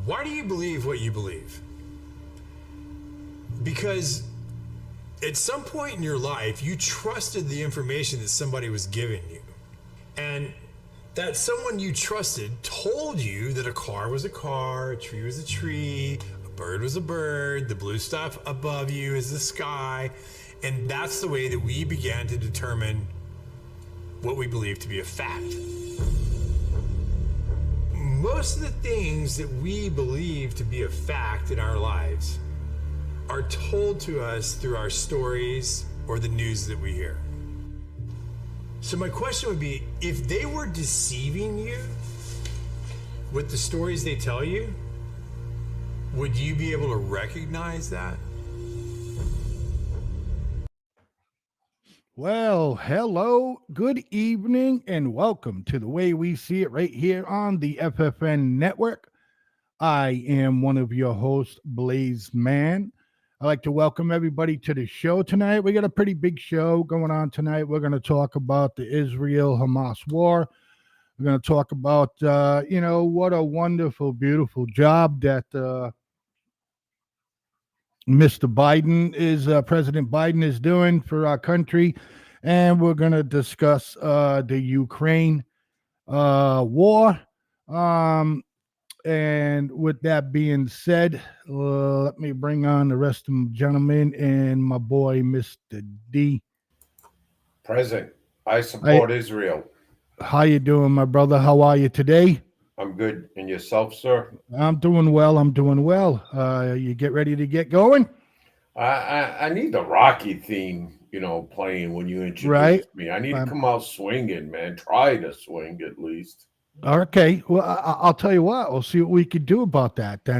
Why do you believe what you believe? Because at some point in your life, you trusted the information that somebody was giving you. And that someone you trusted told you that a car was a car, a tree was a tree, a bird was a bird, the blue stuff above you is the sky. And that's the way that we began to determine what we believe to be a fact. Most of the things that we believe to be a fact in our lives are told to us through our stories or the news that we hear. So my question would be, if they were deceiving you with the stories they tell you, would you be able to recognize that? Well, hello, good evening, and welcome to The Way We See It right here on the FFN Network. I am one of your hosts, Blaze Man. I'd like to welcome everybody to the show tonight. We got a pretty big show going on tonight. We're going to talk about the Israel-Hamas war. We're going to talk about, what a wonderful, beautiful job that Mr. Biden President Biden is doing for our country. And we're going to discuss the Ukraine war. And with that being said, let me bring on the rest of the gentlemen and my boy, Mr. D. Present. I support Israel. How you doing, my brother? How are you today? I'm good. And yourself, sir? I'm doing well. You get ready to get going? I need the Rocky theme, playing when you introduce me. I need to come out swinging, man. Try to swing at least. Okay. Well, I'll tell you what. We'll see what we can do about that. All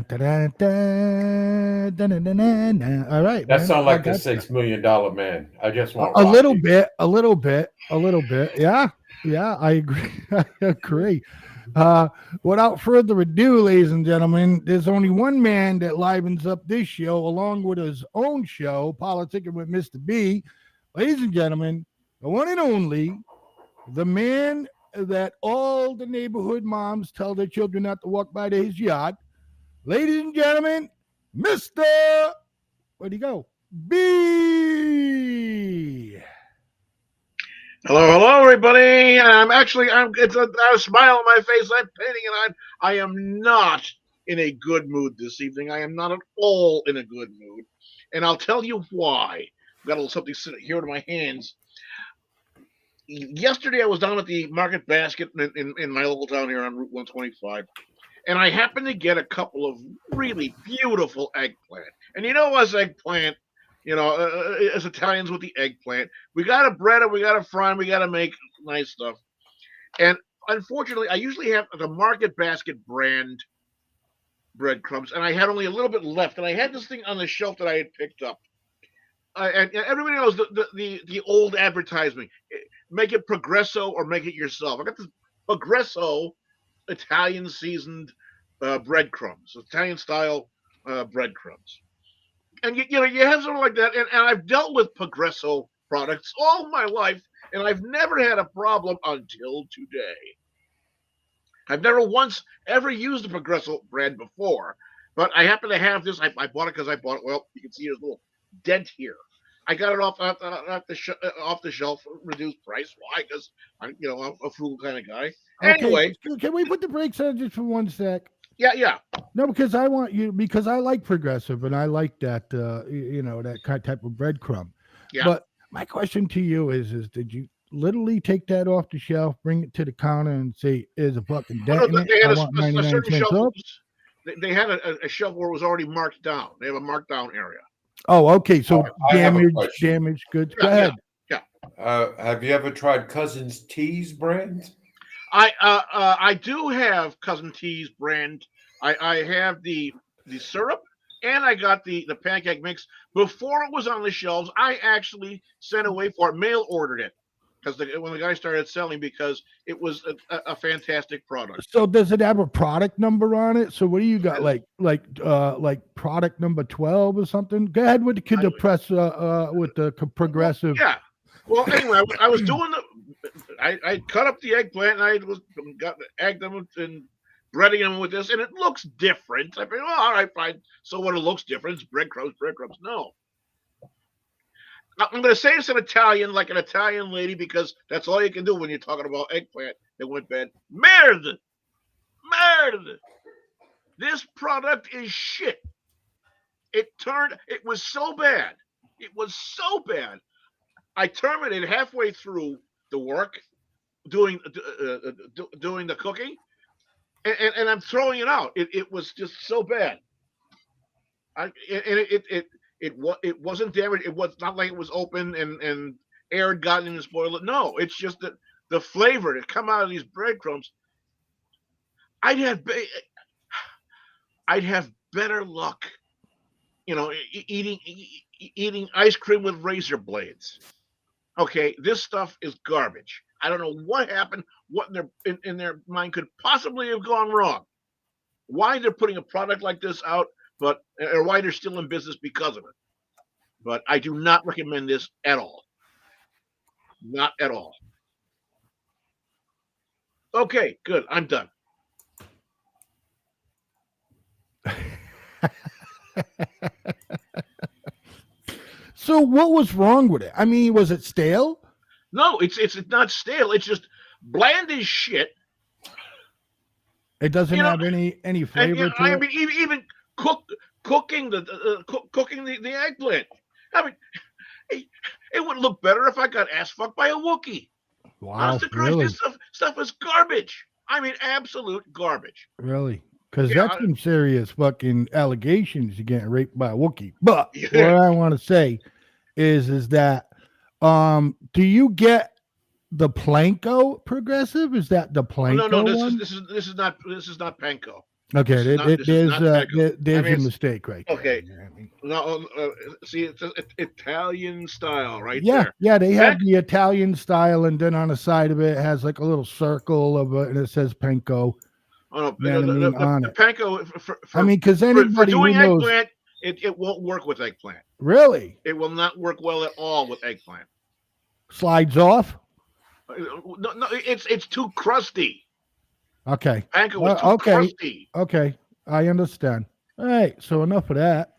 right. That sounds like the $6 million man. I just want a little bit. Yeah. I agree. I agree. Without further ado, ladies and gentlemen, there's only one man that livens up this show along with his own show, Politicking with Mr. B. Ladies and gentlemen, the one and only, the man that all the neighborhood moms tell their children not to walk by his yard. Ladies and gentlemen, Mr. Where'd he go? B. Hello, everybody. It's a smile on my face. I'm painting it on. I am not in a good mood this evening. I am not at all in a good mood. And I'll tell you why. I've got a little something sitting here in my hands. Yesterday, I was down at the Market Basket in my local town here on Route 125. And I happened to get a couple of really beautiful eggplant. And us eggplant, as Italians with the eggplant, we got to bread it, we got to fry them, we got to make nice stuff. And unfortunately, I usually have the Market Basket brand breadcrumbs, and I had only a little bit left. And I had this thing on the shelf that I had picked up. And everybody knows the old advertisement: make it Progresso or make it yourself. I got this Progresso Italian seasoned breadcrumbs, Italian style breadcrumbs. And you have something like that, and I've dealt with Progresso products all my life, and I've never had a problem until today. I've never once ever used a Progresso brand before, but I happen to have this. I bought it because I bought it. Well, you can see there's a little dent here. I got it off the shelf, reduced price. Why? Because I'm a frugal kind of guy. Okay. Anyway, can we put the brakes on just for 1 sec? Yeah. No, because I like Progressive and I like that, that type of breadcrumb. Yeah. But my question to you is did you literally take that off the shelf, bring it to the counter and say, "Is a fucking dent in it? They had I want 99 certain cents shelf. up"? They had a shelf where it was already marked down. They have a marked down area. Oh, okay. So damaged goods. Go ahead. Yeah. Have you ever tried Cousin's Tea's brand? I do have Cousin T's brand. I have the syrup, and I got the pancake mix. Before it was on the shelves, I actually sent away for it, mail ordered it, because when the guy started selling, because it was a fantastic product. So does it have a product number on it? So what do you got? Like product number 12 or something? Go ahead with the press with the Progressive. Yeah. Well, anyway, I was doing I cut up the eggplant and I egged them and breading them with this, and it looks different. I mean, well, all right, fine. So what? It looks different. It's breadcrumbs, breadcrumbs. No. I'm going to say it's an Italian, like an Italian lady, because that's all you can do when you're talking about eggplant that went bad. Merde! Merde! This product is shit. It was so bad. It was so bad. I terminated halfway through the work, doing the cooking, and I'm throwing it out. It was just so bad. It wasn't damaged. It was not like it was open and air had gotten in and spoiled it. No, it's just that the flavor that come out of these breadcrumbs. I'd have better luck, eating ice cream with razor blades. Okay, this stuff is garbage. I don't know what happened, what in their mind could possibly have gone wrong. Why they're putting a product like this out, or why they're still in business because of it. But I do not recommend this at all. Not at all. Okay, good. I'm done. So what was wrong with it? I mean, was it stale? No, it's not stale. It's just bland as shit. It doesn't have any flavor to it. I mean, even cooking the eggplant. I mean, it would look better if I got ass fucked by a Wookiee. Wow, really? This stuff is garbage. I mean, absolute garbage. Really? Because that's some serious fucking allegations you're getting raped by a Wookiee. But what I want to say is that do you get the Planko progressive? Is that the Planko? No, one? this is not Panko. Okay, there's your mistake right there. Okay. No, see, it's Italian style right there. Yeah, they have Panko. the Italian style, and then on the side of it has like a little circle of it, and it says Panko. Oh, no, the Panko. Because anybody for doing who knows, eggplant, it won't work with eggplant. Really? It will not work well at all with eggplant. Slides off? No, it's too crusty. Okay. Panko was too crusty. Okay, I understand. All right, so enough of that.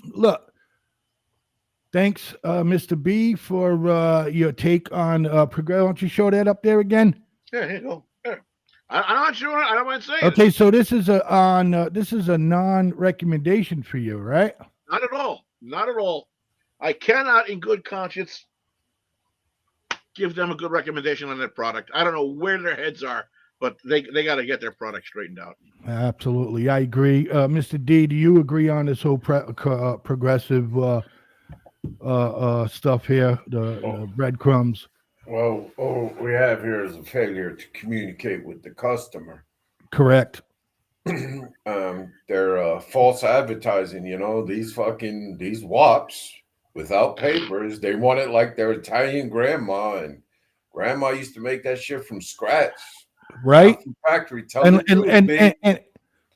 Look, thanks, Mr. B, for your take on progress. Why don't you show that up there again? Yeah, here you go. I'm not sure. I don't mind saying. Okay, so this is a non-recommendation for you, right? Not at all. Not at all. I cannot, in good conscience, give them a good recommendation on their product. I don't know where their heads are, but they got to get their product straightened out. Absolutely, I agree. Mr. D, do you agree on this whole progressive stuff here, the breadcrumbs? Well, all we have here is a failure to communicate with the customer. Correct. They're false advertising, these wops without papers. They want it like their Italian grandma, and grandma used to make that shit from scratch. Right. Factory. And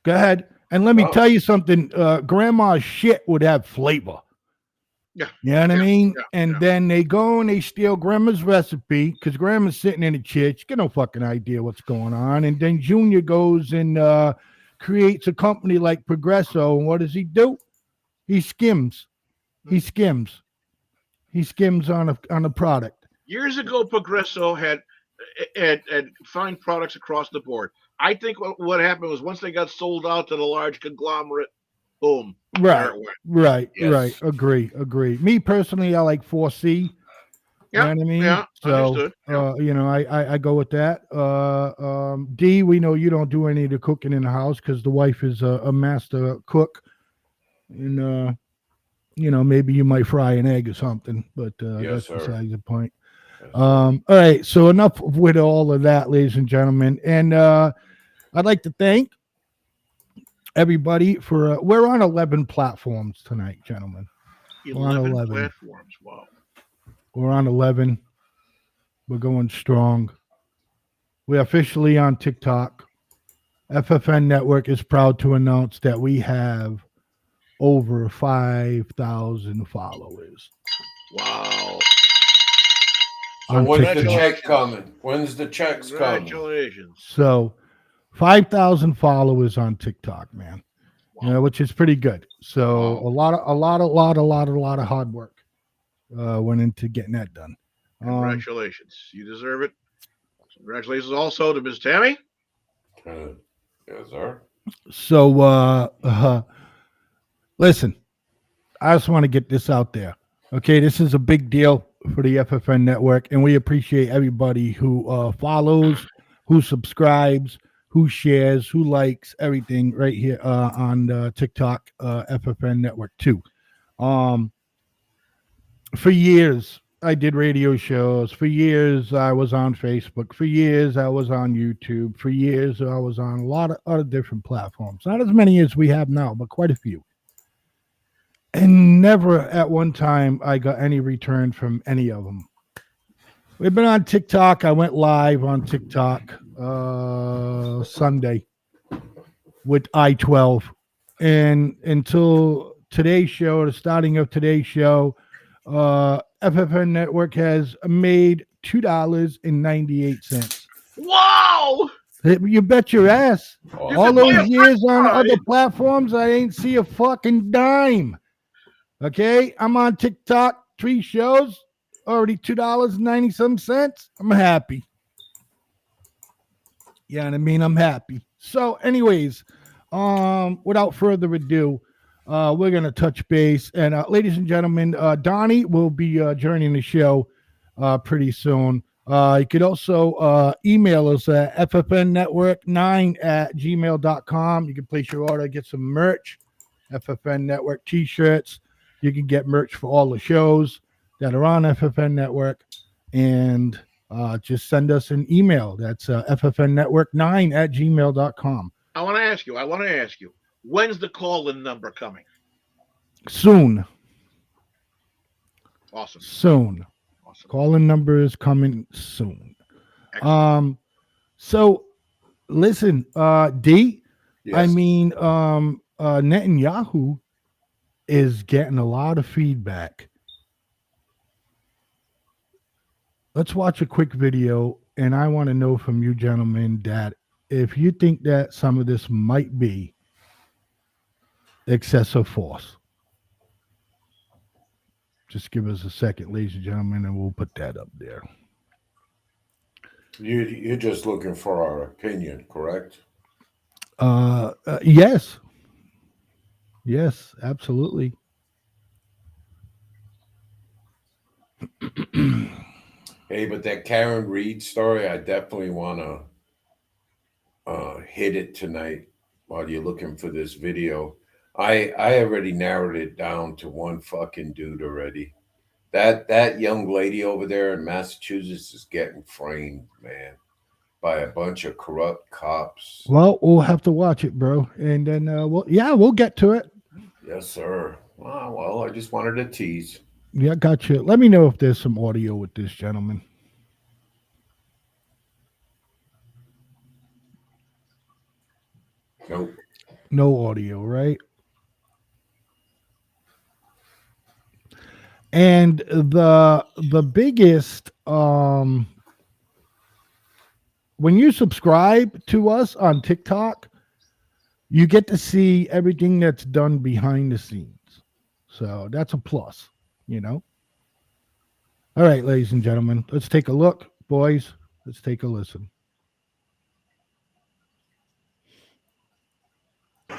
go ahead. And let me tell you something. Grandma's shit would have flavor. Yeah. You know what I mean? Then they go and they steal grandma's recipe because grandma's sitting in a chair. She got no fucking idea what's going on. And then Junior goes and creates a company like Progresso. And what does he do? He skims. He skims on a product. Years ago, Progresso had fine products across the board. I think what happened was once they got sold out to the large conglomerate, boom. Right. Agree. Me personally, I like 4C. Yeah, you know what I mean? Yeah, so, understood. I go with that. D, we know you don't do any of the cooking in the house because the wife is a master cook. And, maybe you might fry an egg or something, but that's besides the point. All right, so enough with all of that, ladies and gentlemen. And I'd like to thank everybody for we're on 11 platforms tonight, gentlemen. 11 platforms. Wow. We're on 11. We're going strong. We're officially on TikTok. FFN Network is proud to announce that we have over 5,000 followers. Wow. So when's the check coming? When's the checks coming? Congratulations. So 5,000 followers on TikTok, man. Wow. You know, which is pretty good. So Wow. a lot of hard work went into getting that done. Congratulations. You deserve it. Congratulations also to Ms. Tammy. Yes, sir. So listen, I just want to get this out there. Okay, this is a big deal for the FFN network, and we appreciate everybody who follows, who subscribes, who shares, who likes everything right here on TikTok, FFN Network 2. Um, for years, I did radio shows. For years, I was on Facebook. For years, I was on YouTube. For years, I was on a lot of other different platforms. Not as many as we have now, but quite a few. And never at one time I got any return from any of them. We've been on TikTok. I went live on TikTok Sunday with I-12. And until today's show, the starting of today's show, FFN Network has made $2.98. Wow! You bet your ass. Oh, All can buy those a years on French other fry. platforms, I ain't see a fucking dime. Okay, I'm on TikTok, 3 shows, already $2.90. I'm happy. Yeah, what I mean, I'm happy. So, anyways, without further ado, we're gonna touch base, and ladies and gentlemen, Donnie will be joining the show pretty soon. You could also email us at ffnnetwork9@gmail.com. You can place your order, get some merch, FFN Network t-shirts. You can get merch for all the shows that are on FFN Network, and just send us an email. That's ffnnetwork9@gmail.com. I want to ask you. When's the call-in number coming? Soon. Awesome. Soon. Awesome. Calling number is coming soon. Excellent. So listen, D, yes. I mean, Netanyahu is getting a lot of feedback. Let's watch a quick video, and I want to know from you gentlemen that if you think that some of this might be excessive force. Just give us a second, ladies and gentlemen, and we'll put that up there. You're just looking for our opinion, correct? Yes. Yes, absolutely. Hey, but that Karen Reed story, I definitely want to hit it tonight while you're looking for this video. I already narrowed it down to one fucking dude already. That young lady over there in Massachusetts is getting framed, man, by a bunch of corrupt cops. Well, we'll have to watch it, bro, and then we'll get to it. Yes, sir. Well, I just wanted to tease. Yeah, gotcha. Let me know if there's some audio with this gentleman. Nope. No audio, right? And the biggest when you subscribe to us on TikTok, you get to see everything that's done behind the scenes. So that's a plus, you know. All right, ladies and gentlemen, let's take a look, boys. Let's take a listen.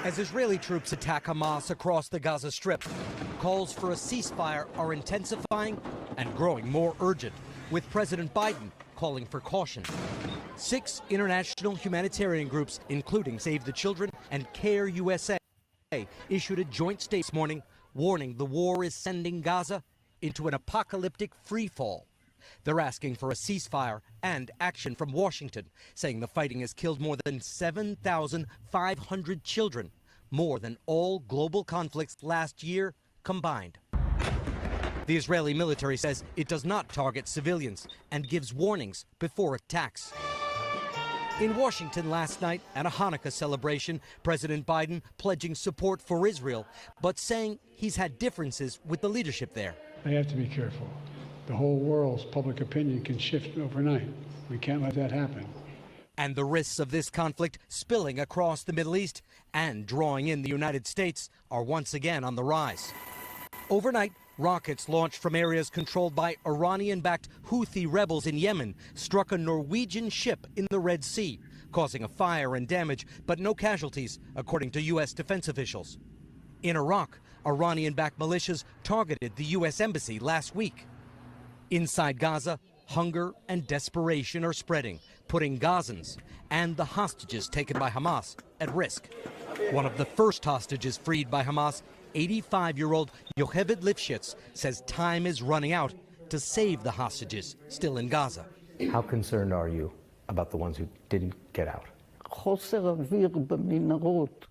As Israeli troops attack Hamas across the Gaza Strip, calls for a ceasefire are intensifying and growing more urgent, with President Biden calling for caution. 6 international humanitarian groups, including Save the Children and Care USA, issued a joint statement this morning warning the war is sending Gaza into an apocalyptic freefall. They're asking for a ceasefire and action from Washington, saying the fighting has killed more than 7,500 children, more than all global conflicts last year combined. The Israeli military says it does not target civilians and gives warnings before attacks. In Washington last night at a Hanukkah celebration, President Biden pledging support for Israel, but saying he's had differences with the leadership there. They have to be careful. The whole world's public opinion can shift overnight. We can't let that happen. And the risks of this conflict spilling across the Middle East and drawing in the United States are once again on the rise. Overnight, rockets launched from areas controlled by Iranian-backed Houthi rebels in Yemen struck a Norwegian ship in the Red Sea, causing a fire and damage, but no casualties, according to U.S. defense officials. In Iraq, Iranian-backed militias targeted the U.S. embassy last week. Inside Gaza, hunger and desperation are spreading, putting Gazans and the hostages taken by Hamas at risk. One of the first hostages freed by Hamas, 85-year-old Yocheved Lifshitz, says time is running out to save the hostages still in Gaza. How concerned are you about the ones who didn't get out?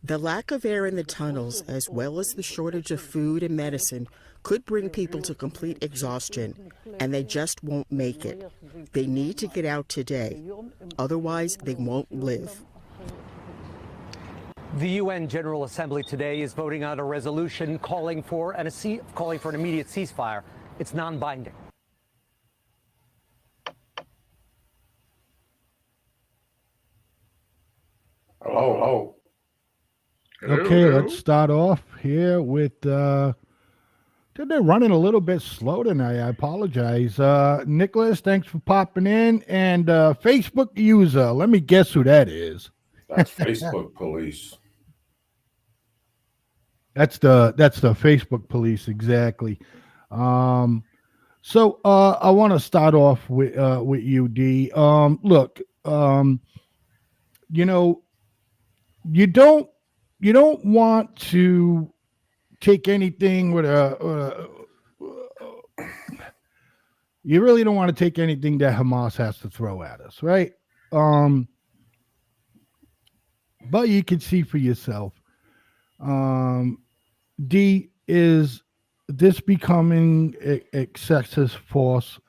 The lack of air in the tunnels, as well as the shortage of food and medicine, could bring people to complete exhaustion, and they just won't make it. They need to get out today, otherwise they won't live. The UN General Assembly today is voting on a resolution calling for an immediate ceasefire. It's non-binding. Hello. Okay, let's start off here with they're running a little bit slow tonight. I apologize. Nicholas, thanks for popping in. And Facebook user, let me guess who that is. That's Facebook police. That's the Facebook police, exactly. So I want to start off with you, D. Look, you know, you don't want to take anything with you really don't want to take anything that Hamas has to throw at us, right? But you can see for yourself. D, is this becoming excessive force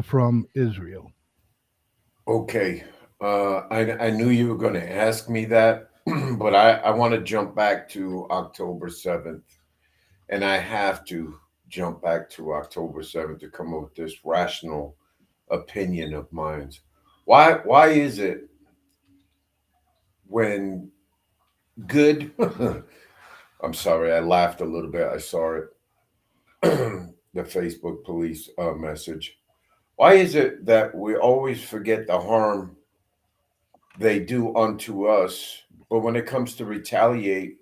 from Israel? Okay. I knew you were going to ask me that, but I want to jump back to October 7th. And I have to jump back to October 7th to come up with this rational opinion of mine. Why is it when good I'm sorry, I laughed a little bit. I saw it. The Facebook police message. Why is it that we always forget the harm they do unto us, but when it comes to retaliate,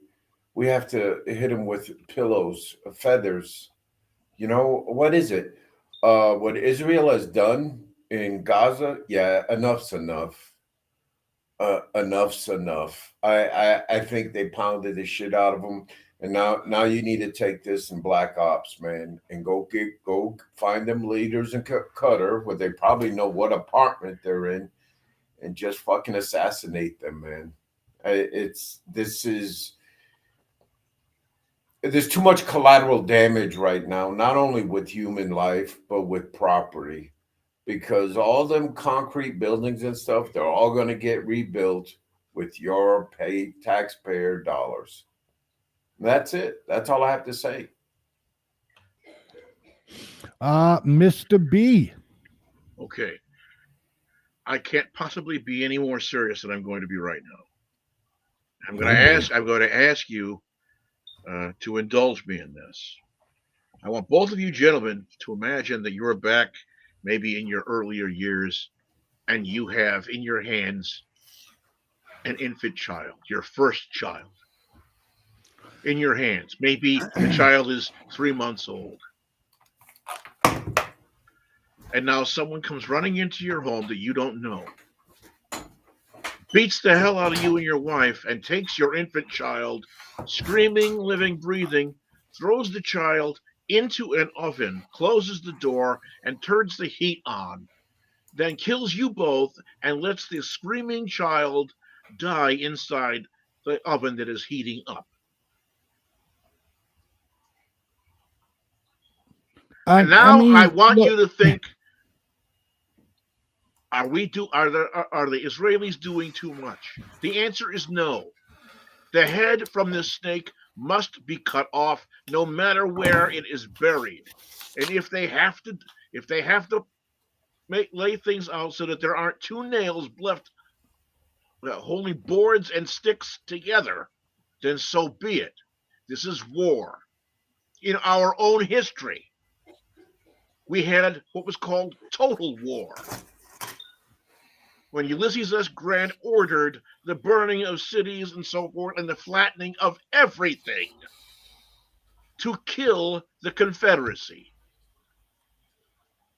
we have to hit them with pillows, feathers? You know, what is it? What Israel has done in Gaza? Yeah, enough's enough. Enough's enough. I think they pounded the shit out of them, and now you need to take this in Black Ops, man, and go find them leaders in Qatar, where they probably know what apartment they're in, and just fucking assassinate them, man. There's too much collateral damage right now, not only with human life but with property. Because all them concrete buildings and stuff, they're all going to get rebuilt with your paid taxpayer dollars. That's it. That's all I have to say. Mr. B. Okay. I can't possibly be any more serious than I'm going to be right now. I'm going to ask you to indulge me in this. I want both of you gentlemen to imagine that you're back maybe in your earlier years, and you have in your hands an infant child, your first child, in your hands. Maybe the child is 3 months old. And now someone comes running into your home that you don't know, beats the hell out of you and your wife, and takes your infant child, screaming, living, breathing, throws the child into an oven, closes the door, and turns the heat on, then kills you both and lets the screaming child die inside the oven that is heating up. And now I want you to think, are the Israelis doing too much? The answer is no. The head from this snake must be cut off, no matter where it is buried. And if they have to lay things out so that there aren't two nails left holding boards and sticks together, then so be it. This is war. In our own history, we had what was called total war, when Ulysses S. Grant ordered the burning of cities and so forth and the flattening of everything to kill the Confederacy.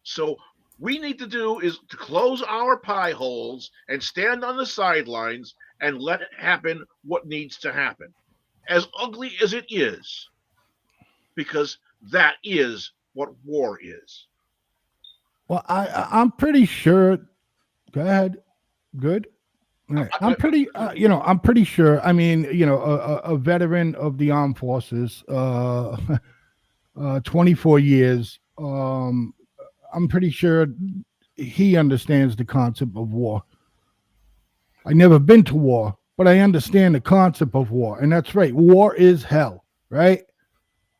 So we need to do is to close our pie holes and stand on the sidelines and let it happen what needs to happen. As ugly as it is, because that is what war is. Well, I'm pretty sure. Go ahead. Good. All right. I'm pretty, I'm pretty sure. I mean, a veteran of the armed forces, 24 years. I'm pretty sure he understands the concept of war. I never been to war, but I understand the concept of war, and that's right. War is hell, right?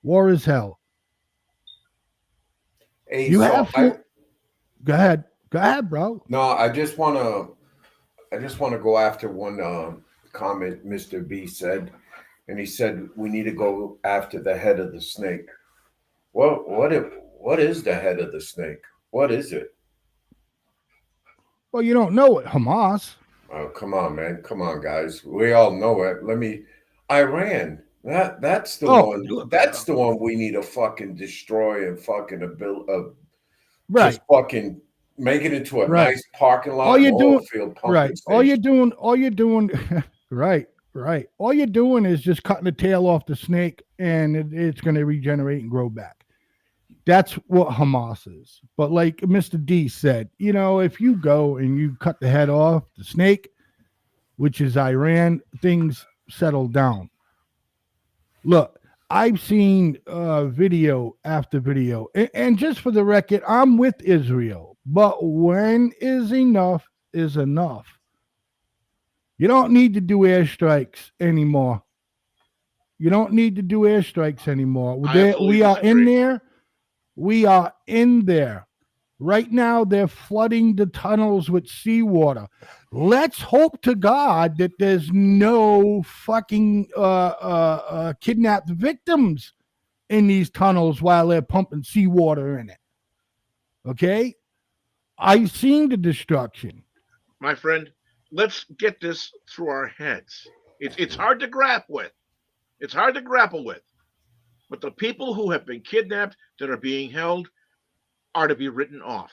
War is hell. Hey, You so have to. Go ahead, bro. no, I just want to go after one comment Mr. B said, and he said we need to go after the head of the snake. Well, what is the head of the snake? What is it? Well, you don't know it, Hamas. Oh, come on, man. Come on, guys. We all know it. Iran. That's the one. That's the one we need to fucking destroy and fucking right. Just fucking make it into a Right. nice parking lot. All you're doing, field right? All you're doing, right. All you're doing is just cutting the tail off the snake, and it's going to regenerate and grow back. That's what Hamas is. But like Mr. D said, if you go and you cut the head off the snake, which is Iran, things settle down. Look, I've seen video after video, and just for the record, I'm with Israel. But when is enough is enough. You don't need to do airstrikes anymore. We are in there. We are in there. Right now, they're flooding the tunnels with seawater. Let's hope to God that there's no fucking kidnapped victims in these tunnels while they're pumping seawater in it. Okay? I've seen the destruction. My friend, let's get this through our heads. It's hard to grapple with. It's hard to grapple with. But the people who have been kidnapped that are being held are to be written off,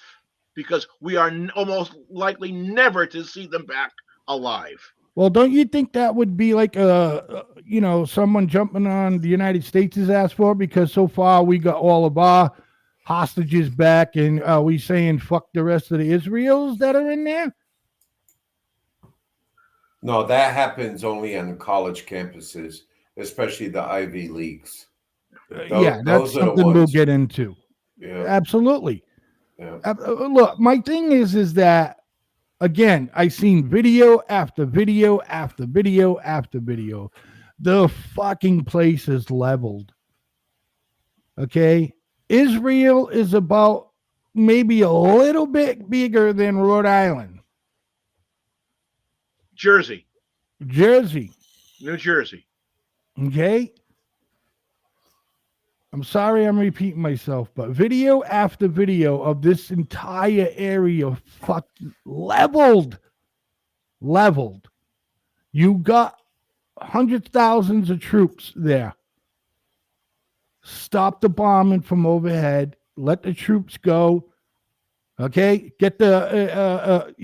because we are almost likely never to see them back alive. Well, don't you think that would be like someone jumping on the United States' ass for? Because so far we got all of our hostages back, and are we saying fuck the rest of the Israels that are in there? No, that happens only on college campuses, especially the Ivy Leagues. That's something we'll get into. Yeah. Absolutely. Yeah. Look, my thing is that, again, I've seen video after video after video after video. The fucking place is leveled. Okay? Israel is about maybe a little bit bigger than Rhode Island. Jersey. New Jersey. Okay? I'm sorry I'm repeating myself, but video after video of this entire area fucking leveled. You got hundreds, thousands of troops there. Stop the bombing from overhead. Let the troops go. Okay? Get the,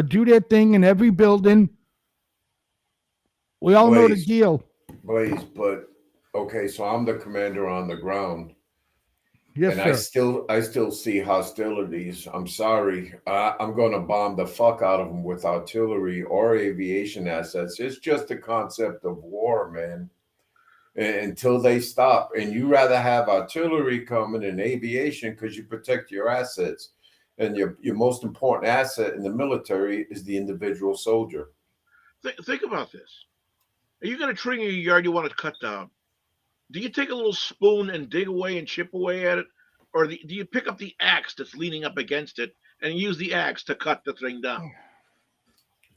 do their thing in every building. We all know the deal. Blaze, but okay, so I'm the commander on the ground. Yes, and sir. I still see hostilities. I'm sorry. I'm going to bomb the fuck out of them with artillery or aviation assets. It's just the concept of war, man. Until they stop. And you rather have artillery coming and aviation because you protect your assets. And your most important asset in the military is the individual soldier. Think about this. Are you got a tree in your yard you want to cut down? Do you take a little spoon and dig away and chip away at it? Or do you pick up the axe that's leaning up against it and use the axe to cut the thing down?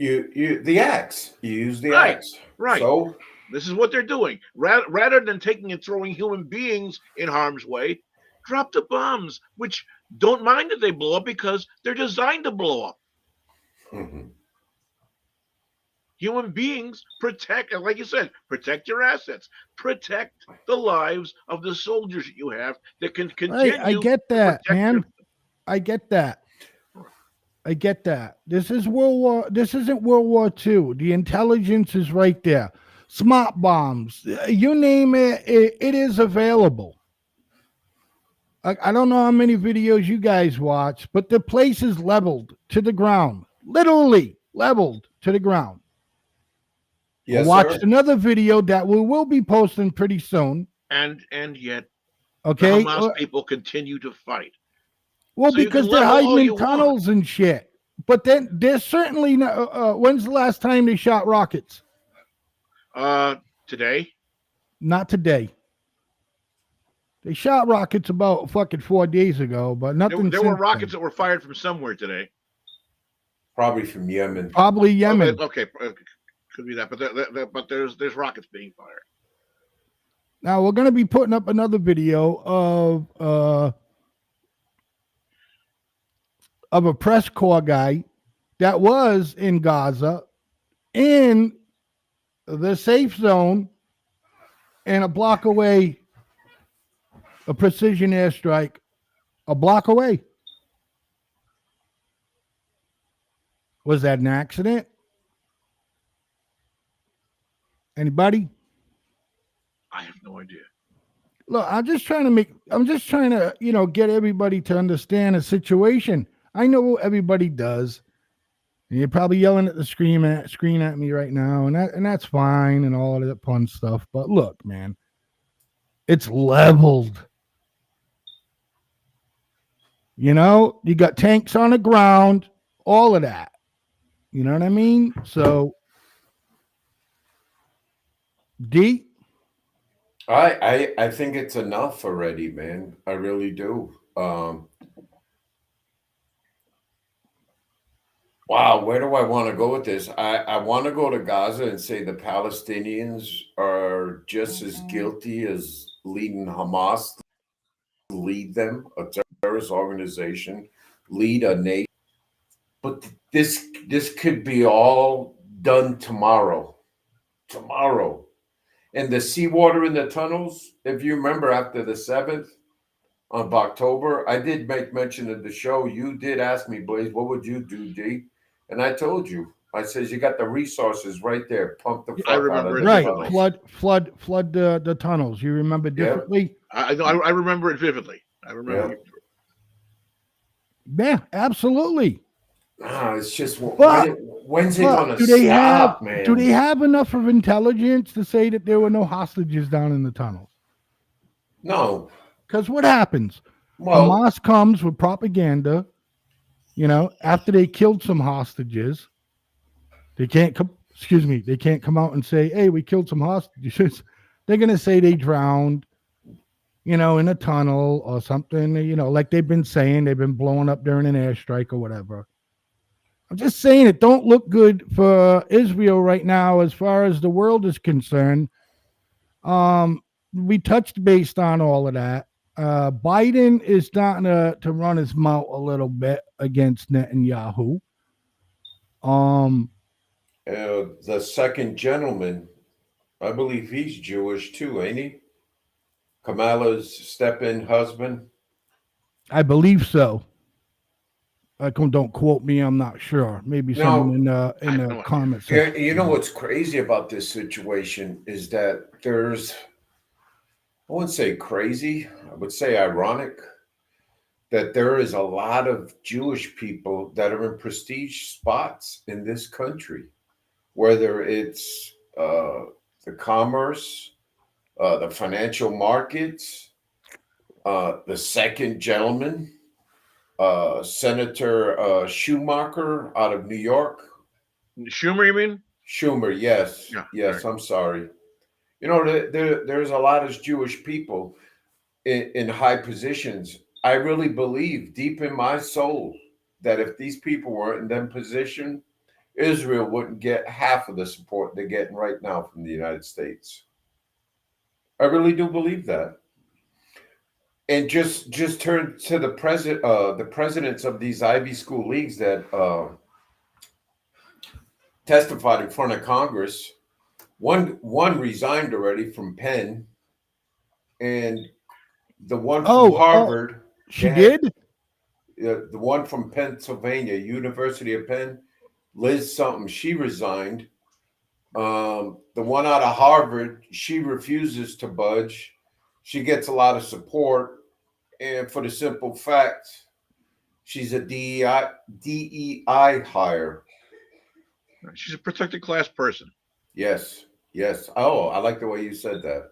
You the axe. You use the Right, axe. right. So This is what they're doing. Rather than taking and throwing human beings in harm's way, drop the bombs, which don't mind that they blow up because they're designed to blow up. mhm. Human beings protect, and like you said, protect your assets, protect the lives of the soldiers that you have that can Right, I continue get to that, protect their. man. I get that. I get that. This is World War. This isn't World War II. The intelligence is right there. Smart bombs, you name it, it is available. I don't know how many videos you guys watch, but the place is leveled to the ground, literally leveled to the ground. I Yes, watched sir. another video that we will be posting pretty soon. And yet the Okay, Hamas people continue to fight. well, So you can because they're level hiding all in you want. tunnels and shit. But then there's certainly no. When's the last time they shot rockets? Today, Not today. They shot rockets about fucking 4 days ago, but nothing there were since rockets then. that were fired from somewhere today. Probably from Yemen. Probably Yemen. Okay, could be that, but there's rockets being fired. Now we're gonna be putting up another video of a press corps guy that was in Gaza in the safe zone and a block away, a precision airstrike, a block away. Was that an accident? Anybody? I have no idea. Look, I'm just trying to, get everybody to understand a situation. I know everybody does. And you're probably yelling at the screen at me right now, and that's fine and all of that fun stuff. But look, man, it's leveled. You got tanks on the ground, all of that. You know what I mean? So, D, I think it's enough already, man. I really do. Wow, where do I want to go with this? I want to go to Gaza and say the Palestinians are just as guilty as leading Hamas, lead them, a terrorist organization, lead a nation. But this could be all done tomorrow. Tomorrow. And the seawater in the tunnels, if you remember after the 7th of October, I did make mention of the show. You did ask me, Blaze, what would you do, D? And I told you, I says, you got the resources right there. Pump the I fuck out remember of it the right? vividly. tunnels. Flood the tunnels. You remember differently? I remember it vividly. I remember. Yep. Yeah, absolutely. It's just But when's it gonna do they stop, man? do they have enough of intelligence to say that there were no hostages down in the tunnels? No. Because what happens? Well, Hamas comes with propaganda. After they killed some hostages, they can't come. Excuse me. They can't come out and say, "Hey, we killed some hostages." They're gonna say they drowned, in a tunnel or something. Like they've been saying, they've been blowing up during an airstrike or whatever. I'm just saying it don't look good for Israel right now as far as the world is concerned. We touched based on all of that. Biden is starting to run his mouth a little bit against Netanyahu. the second gentleman, I believe he's Jewish too, ain't he? Kamala's step-in husband. I believe so. Don't quote me. I'm not sure. Maybe someone in the comments. Yeah, you know what's crazy about this situation is that there's, I wouldn't say crazy, I would say ironic that there is a lot of Jewish people that are in prestige spots in this country, whether it's the commerce, the financial markets, the second gentleman, Senator Schumacher out of New York. Schumer, you mean? Schumer, yes. Yeah, Yes, right. I'm sorry. There's a lot of Jewish people in high positions. I really believe deep in my soul that if these people weren't in them position, Israel wouldn't get half of the support they're getting right now from the United States. I really do believe that. And just turn to the presidents of these Ivy School leagues that testified in front of Congress. One resigned already from Penn, and the one from Harvard. She did? The one from Pennsylvania, University of Penn, Liz something, she resigned. The one out of Harvard, she refuses to budge. She gets a lot of support, and for the simple fact, she's a DEI hire. She's a protected class person. Yes. Oh, I like the way you said that.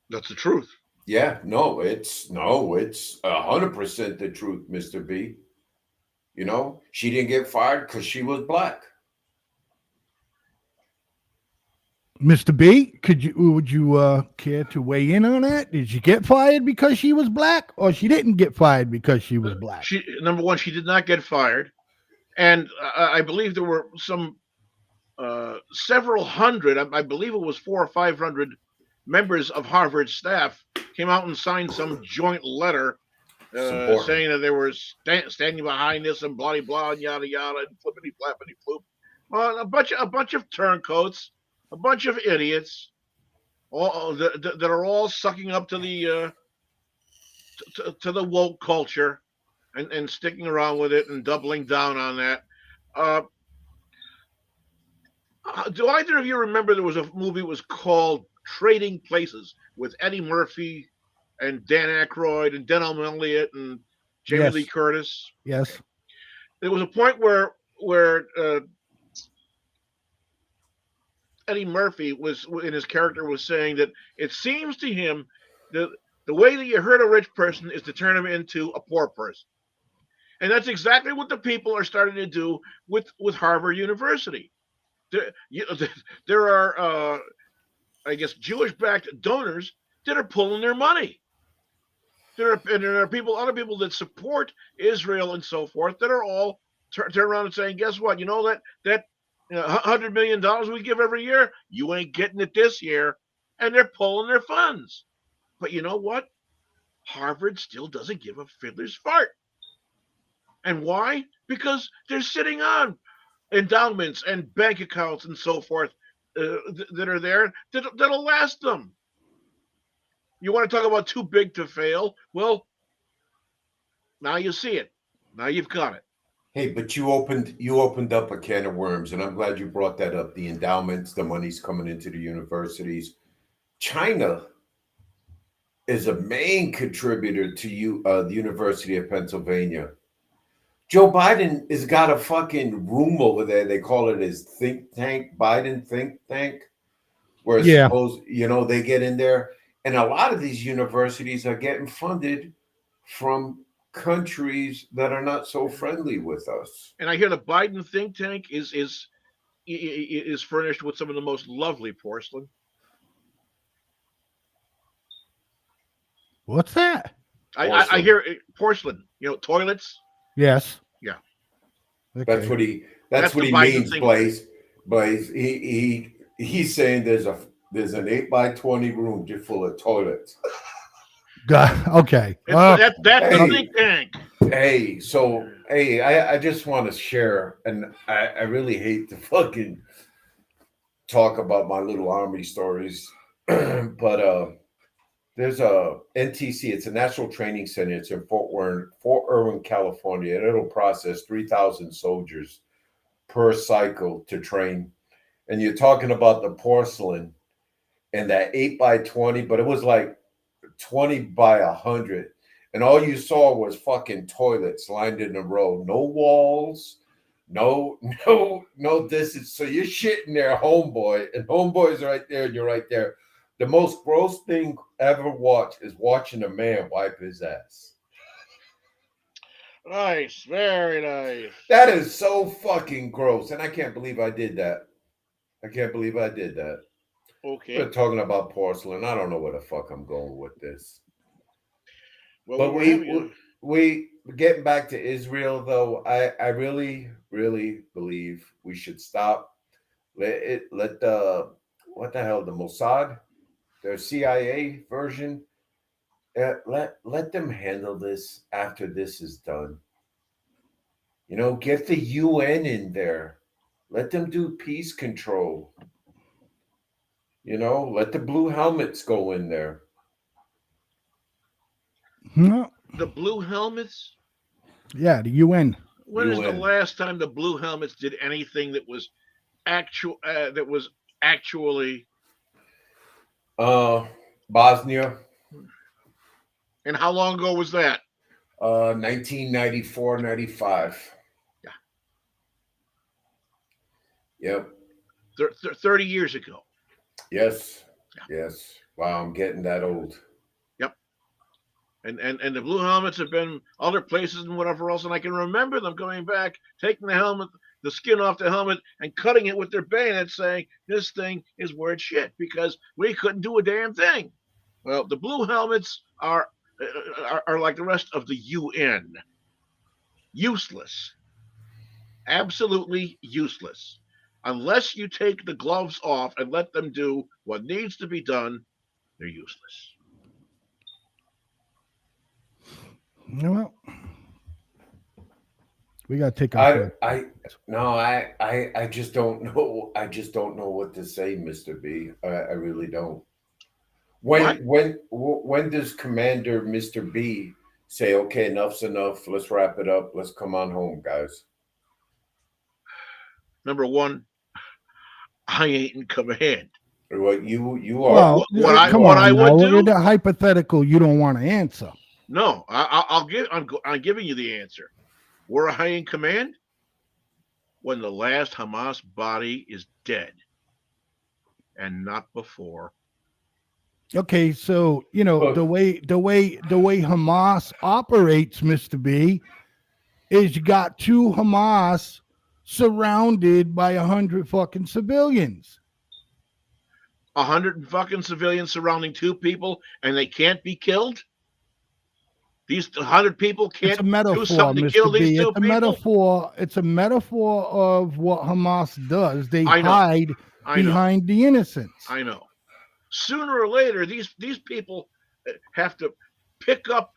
That's the truth. Yeah, it's 100% the truth, Mr. B. You know, she didn't get fired because she was black. Mr. B, would you care to weigh in on that? Did she get fired because she was black, or she didn't get fired because she was black? Number one, she did not get fired, and I believe there were some several hundred. I believe it was 400 or 500 members of Harvard staff came out and signed some joint letter saying that they were standing behind this and blah blah and yada yada and flippity flappity floop. Well, a bunch of turncoats, a bunch of idiots, all that are all sucking up to the woke culture and sticking around with it and doubling down on that. Do either of you remember there was a movie that was called Trading Places with Eddie Murphy and Dan Aykroyd and Denholm Elliott and Jamie Lee Curtis? Yes. There was a point where Eddie Murphy was in his character was saying that it seems to him that the way that you hurt a rich person is to turn him into a poor person. And that's exactly what the people are starting to do with Harvard University. There are, I guess, Jewish-backed donors that are pulling their money. There are other people that support Israel and so forth that are all turn around and saying, guess what? You know that $100 million we give every year, you ain't getting it this year, and they're pulling their funds. But you know what? Harvard still doesn't give a fiddler's fart. And why? Because they're sitting on endowments and bank accounts and so forth that are there that'll last them. You want to talk about too big to fail? Well, now you see it. Now you've got it. Hey, but you opened up a can of worms, and I'm glad you brought that up. The endowments, the money's coming into the universities. China is a main contributor to the University of Pennsylvania. Joe Biden has got a fucking room over there. They call it his think tank, Biden think tank, where they get in there. And a lot of these universities are getting funded from countries that are not so friendly with us. And I hear the Biden think tank is furnished with some of the most lovely porcelain. What's that? I hear porcelain. Toilets. Yes. Yeah. Okay. That's what he means, Blaze. Blaze. He's saying there's an 8x20 room just full of toilets. Okay. That's the think tank. I just want to share, and I really hate to fucking talk about my little army stories, but there's a NTC. It's a National Training Center. It's in Fort Irwin, California, and it'll process 3,000 soldiers per cycle to train. And you're talking about the porcelain and that 8x20, but it was like 20 by 100. And all you saw was fucking toilets lined in a row. No walls, no distance. So you're shitting there, homeboy, and homeboy's right there, and you're right there. The most gross thing ever watched is watching a man wipe his ass. Nice, very nice. That is so fucking gross, and I can't believe I did that. Okay. We're talking about porcelain. I don't know where the fuck I'm going with this. Well, but getting back to Israel, though, I really, really believe we should stop. Let the what the hell, the Mossad, their CIA version, let them handle this after this is done. Get the UN in there. Let them do peace control. Let the blue helmets go in there. No. The blue helmets. Yeah, the UN. When is the UN. last time the blue helmets did anything that was actually? Bosnia. And how long ago was that? 1994, 95. Yeah. Yep. 30 years ago. Yes. Yeah. Yes. Wow, I'm getting that old. Yep. And the blue helmets have been other places and whatever else, and I can remember them coming back, taking the skin off the helmet, and cutting it with their bayonets, saying this thing is worth shit because we couldn't do a damn thing. Well, the blue helmets are like the rest of the UN, useless, absolutely useless. Unless you take the gloves off and let them do what needs to be done, they're useless. Well, we got to take I our. I just don't know. I just don't know what to say, Mr. B. I really don't. When does Commander Mr. B say, okay, enough's enough, let's wrap it up, let's come on home, guys? Number one, I ain't in command. Well, you are. Well, What I now, would look do? at the hypothetical you don't want to answer. No, I'm giving you the answer. Were I in command? When the last Hamas body is dead, and not before. Okay, so Look. the way Hamas operates, Mr. B, is you got two Hamas surrounded by 100 fucking civilians. 100 fucking civilians surrounding two people, and they can't be killed. These 100 people can't It's a metaphor, do something to kill Mr. B. these two It's a people. metaphor. It's a metaphor of what Hamas does. They I know. hide I know. behind the innocents. I know. Sooner or later, these people have to pick up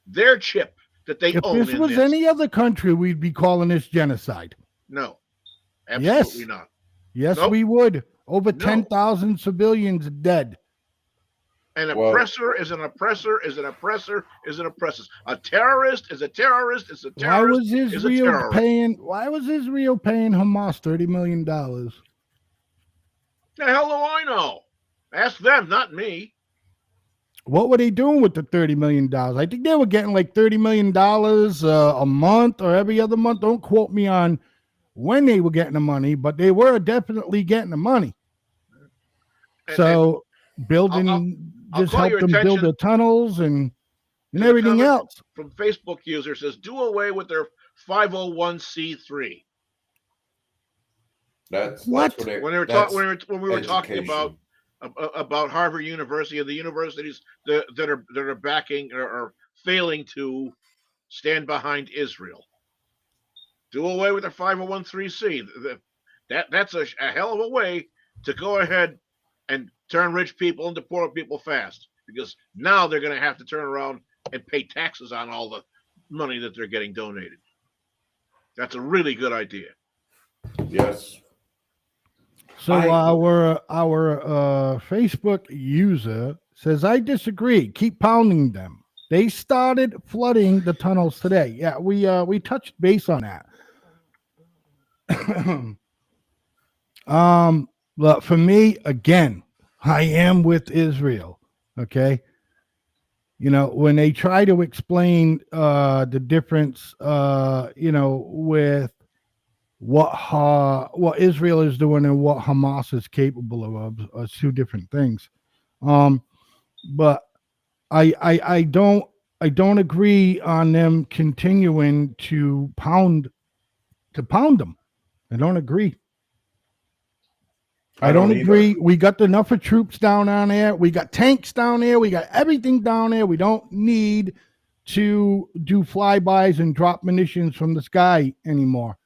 their chip that they If own. this was any other country, we'd be calling this genocide. No, absolutely not. Yes, Nope. we would. Over No. 10,000 civilians dead. An oppressor is an oppressor is an oppressor is an oppressor. A terrorist is a terrorist is a terrorist. Why was Israel paying Hamas $30 million? The hell do I know? Ask them, not me. What were they doing with the $30 million? I think they were getting like $30 million a month or every other month. Don't quote me on when they were getting the money, but they were definitely getting the money. So building, just help them build the tunnels and everything else. From Facebook user says, do away with their 501c3. That's what? what When we were talking about Harvard University and the universities that are backing or failing to stand behind Israel. Do away with the 501c3. That's a hell of a way to go ahead and turn rich people into poor people fast, because now they're going to have to turn around and pay taxes on all the money that they're getting donated. That's a really good idea. Yes. So our Facebook user says, I disagree. Keep pounding them. They started flooding the tunnels today. Yeah, we touched base on that. But for me, again, I am with Israel. Okay. When they try to explain the difference, with what Israel is doing and what Hamas is capable of are two different things. But I don't agree on them continuing to pound them. I don't agree. I don't agree. We got enough of troops down on there. We got tanks down there. We got everything down there. We don't need to do flybys and drop munitions from the sky anymore.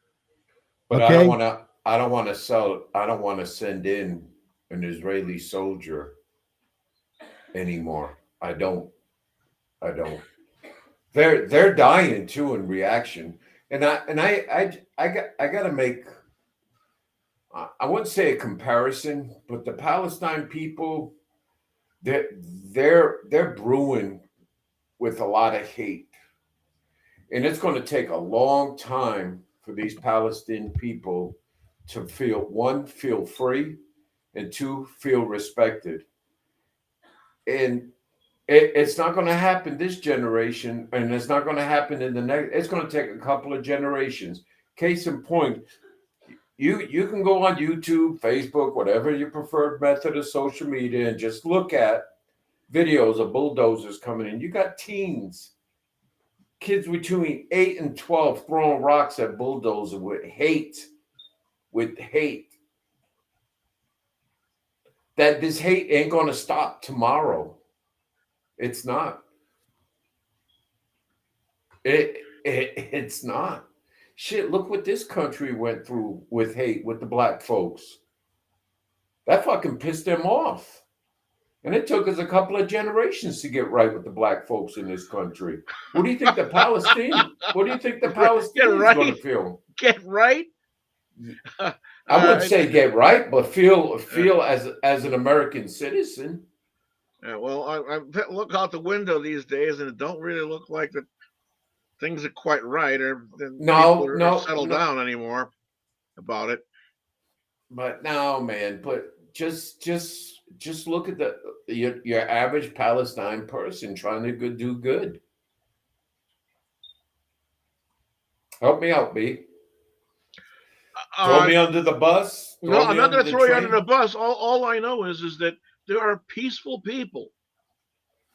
But okay? I don't want to send in an Israeli soldier anymore. I don't. They're dying too in reaction. And I got to make, I wouldn't say a comparison, but the Palestine people, they're brewing with a lot of hate. And it's going to take a long time for these Palestinian people to feel free, and two, feel respected. And it's not going to happen this generation, and it's not going to happen in the next. It's going to take a couple of generations. Case in point, you can go on YouTube, Facebook, whatever your preferred method of social media, and just look at videos of bulldozers coming in. You got teens, kids between 8 and 12 throwing rocks at bulldozers with hate. That this hate ain't going to stop tomorrow. It's not. It's not. Shit, look what this country went through with hate with the black folks. That fucking pissed them off. And it took us a couple of generations to get right with the black folks in this country. What do you think the Palestinians right. going to feel? Get right? I wouldn't say get right, but feel as an American citizen. Yeah, well, I look out the window these days, and it don't really look like that things are quite right, or people are settled down anymore about it. But no, man. But just look at your average Palestine person trying to do good. Help me out, B. Throw me under the bus. No, I'm not going to throw you under the bus. All I know is that there are peaceful people,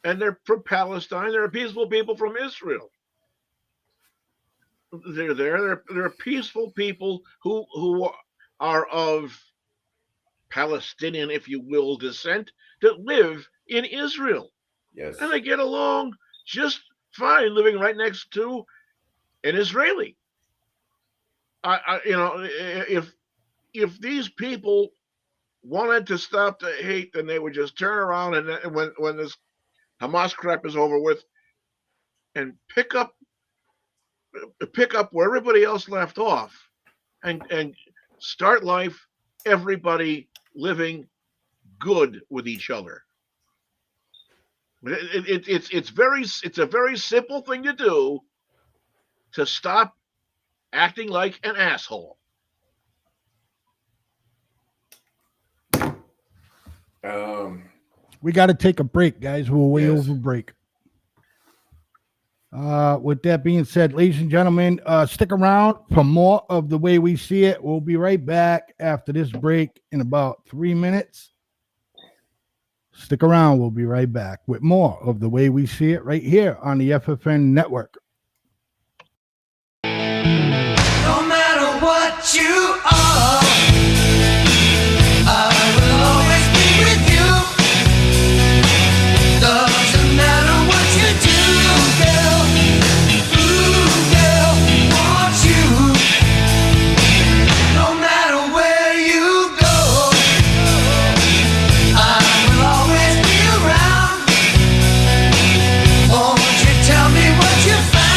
and they're from Palestine. There are peaceful people from Israel. They're there. There are peaceful people who are of Palestinian, if you will, descent that live in Israel. Yes, and they get along just fine, living right next to an Israeli. If these people wanted to stop the hate, then they would just turn around and when this Hamas crap is over with, and pick up where everybody else left off, and start life, everybody living good with each other. It's a very simple thing to do, to stop acting like an asshole. We got to take a break, guys. We're way over break. With that being said, ladies and gentlemen, stick around for more of The Way We See It. We'll be right back after this break in about 3 minutes. Stick around. We'll be right back with more of The Way We See It right here on the FFN Network. No matter what you are, I will always be with you. Doesn't matter what you do, girl. Ooh, girl, want you. No matter where you go, I will always be around. Won't you tell me what you found?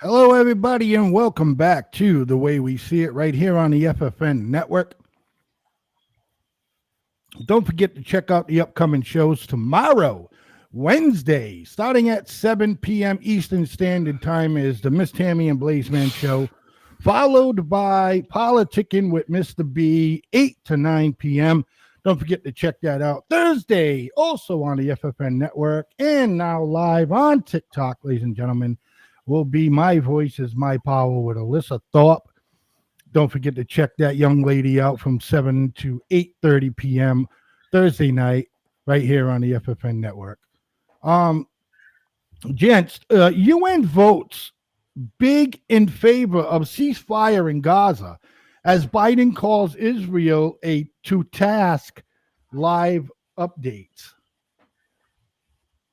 Hello, everybody, and welcome back to The Way We See It right here on the FFN Network. Don't forget to check out the upcoming shows tomorrow, Wednesday, starting at 7 p.m. Eastern Standard Time, is the Miss Tammy and Blazeman show, followed by Politicking with Mr. B, 8 to 9 p.m. Don't forget to check that out Thursday, also on the FFN Network, and now live on TikTok, ladies and gentlemen, will be My Voice is My Power with Alyssa Thorpe. Don't forget to check that young lady out from 7 to 8:30 p.m. Thursday night, right here on the FFN Network. Gents, UN votes big in favor of ceasefire in Gaza as Biden calls Israel a to task. Live updates.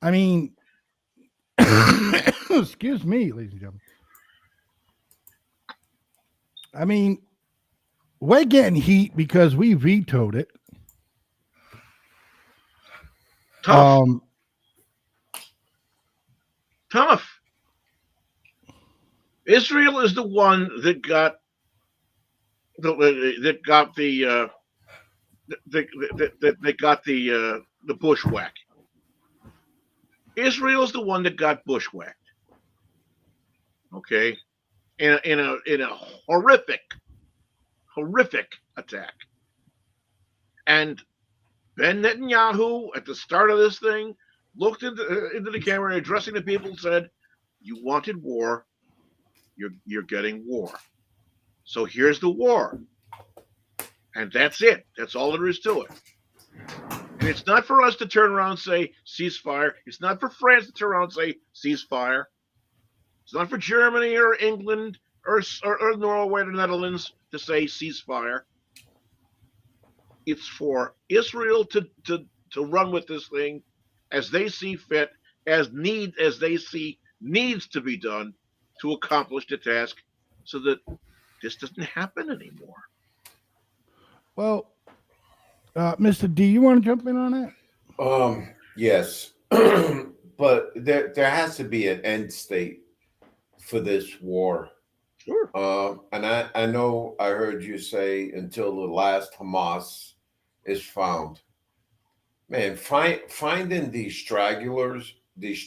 I mean, excuse me, ladies and gentlemen. I mean, we're getting heat because we vetoed it. Tough. Tough. Israel is the one that got the bushwhack. Israel's the one that got bushwhacked. Okay, in a horrific attack. And Ben Netanyahu, at the start of this thing, looked into the camera, addressing the people, and said, "You wanted war. You're getting war. So here's the war." And that's it. That's all there is to it. And it's not for us to turn around and say ceasefire. It's not for France to turn around and say ceasefire. It's not for Germany or England or Norway or the Netherlands to say ceasefire. It's for Israel to run with this thing as they see fit, as they see needs to be done to accomplish the task, so that this doesn't happen anymore. Well, Mr. D, you want to jump in on that? Yes, but there has to be an end state for this war. Sure. And I know I heard you say until the last Hamas is found. Man, finding these stragglers, these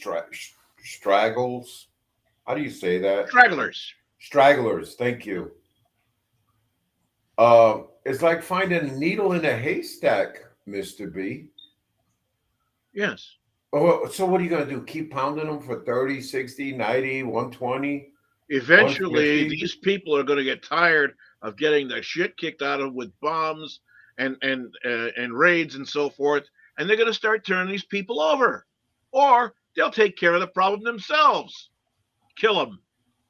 straggles. How do you say that? Stragglers. Stragglers. Thank you. It's like finding a needle in a haystack, Mr. B. Yes. Oh, so what are you going to do? Keep pounding them for 30, 60, 90, 120? Eventually, 150? these people are going to get tired of getting the shit kicked out of them with bombs and raids and so forth, and they're going to start turning these people over, or they'll take care of the problem themselves, kill them,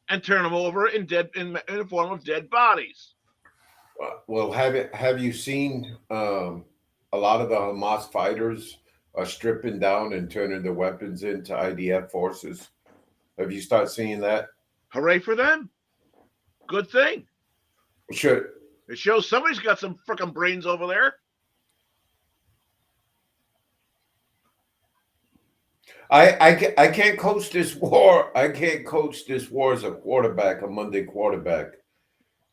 and turn them over in the form of dead bodies. Well, have you seen a lot of the Hamas fighters are stripping down and turning their weapons into IDF forces? Have you started seeing that? Hooray for them! Good thing. Sure. It shows somebody's got some frickin' brains over there. I can't coach this war. I can't coach this war as a quarterback, a Monday quarterback.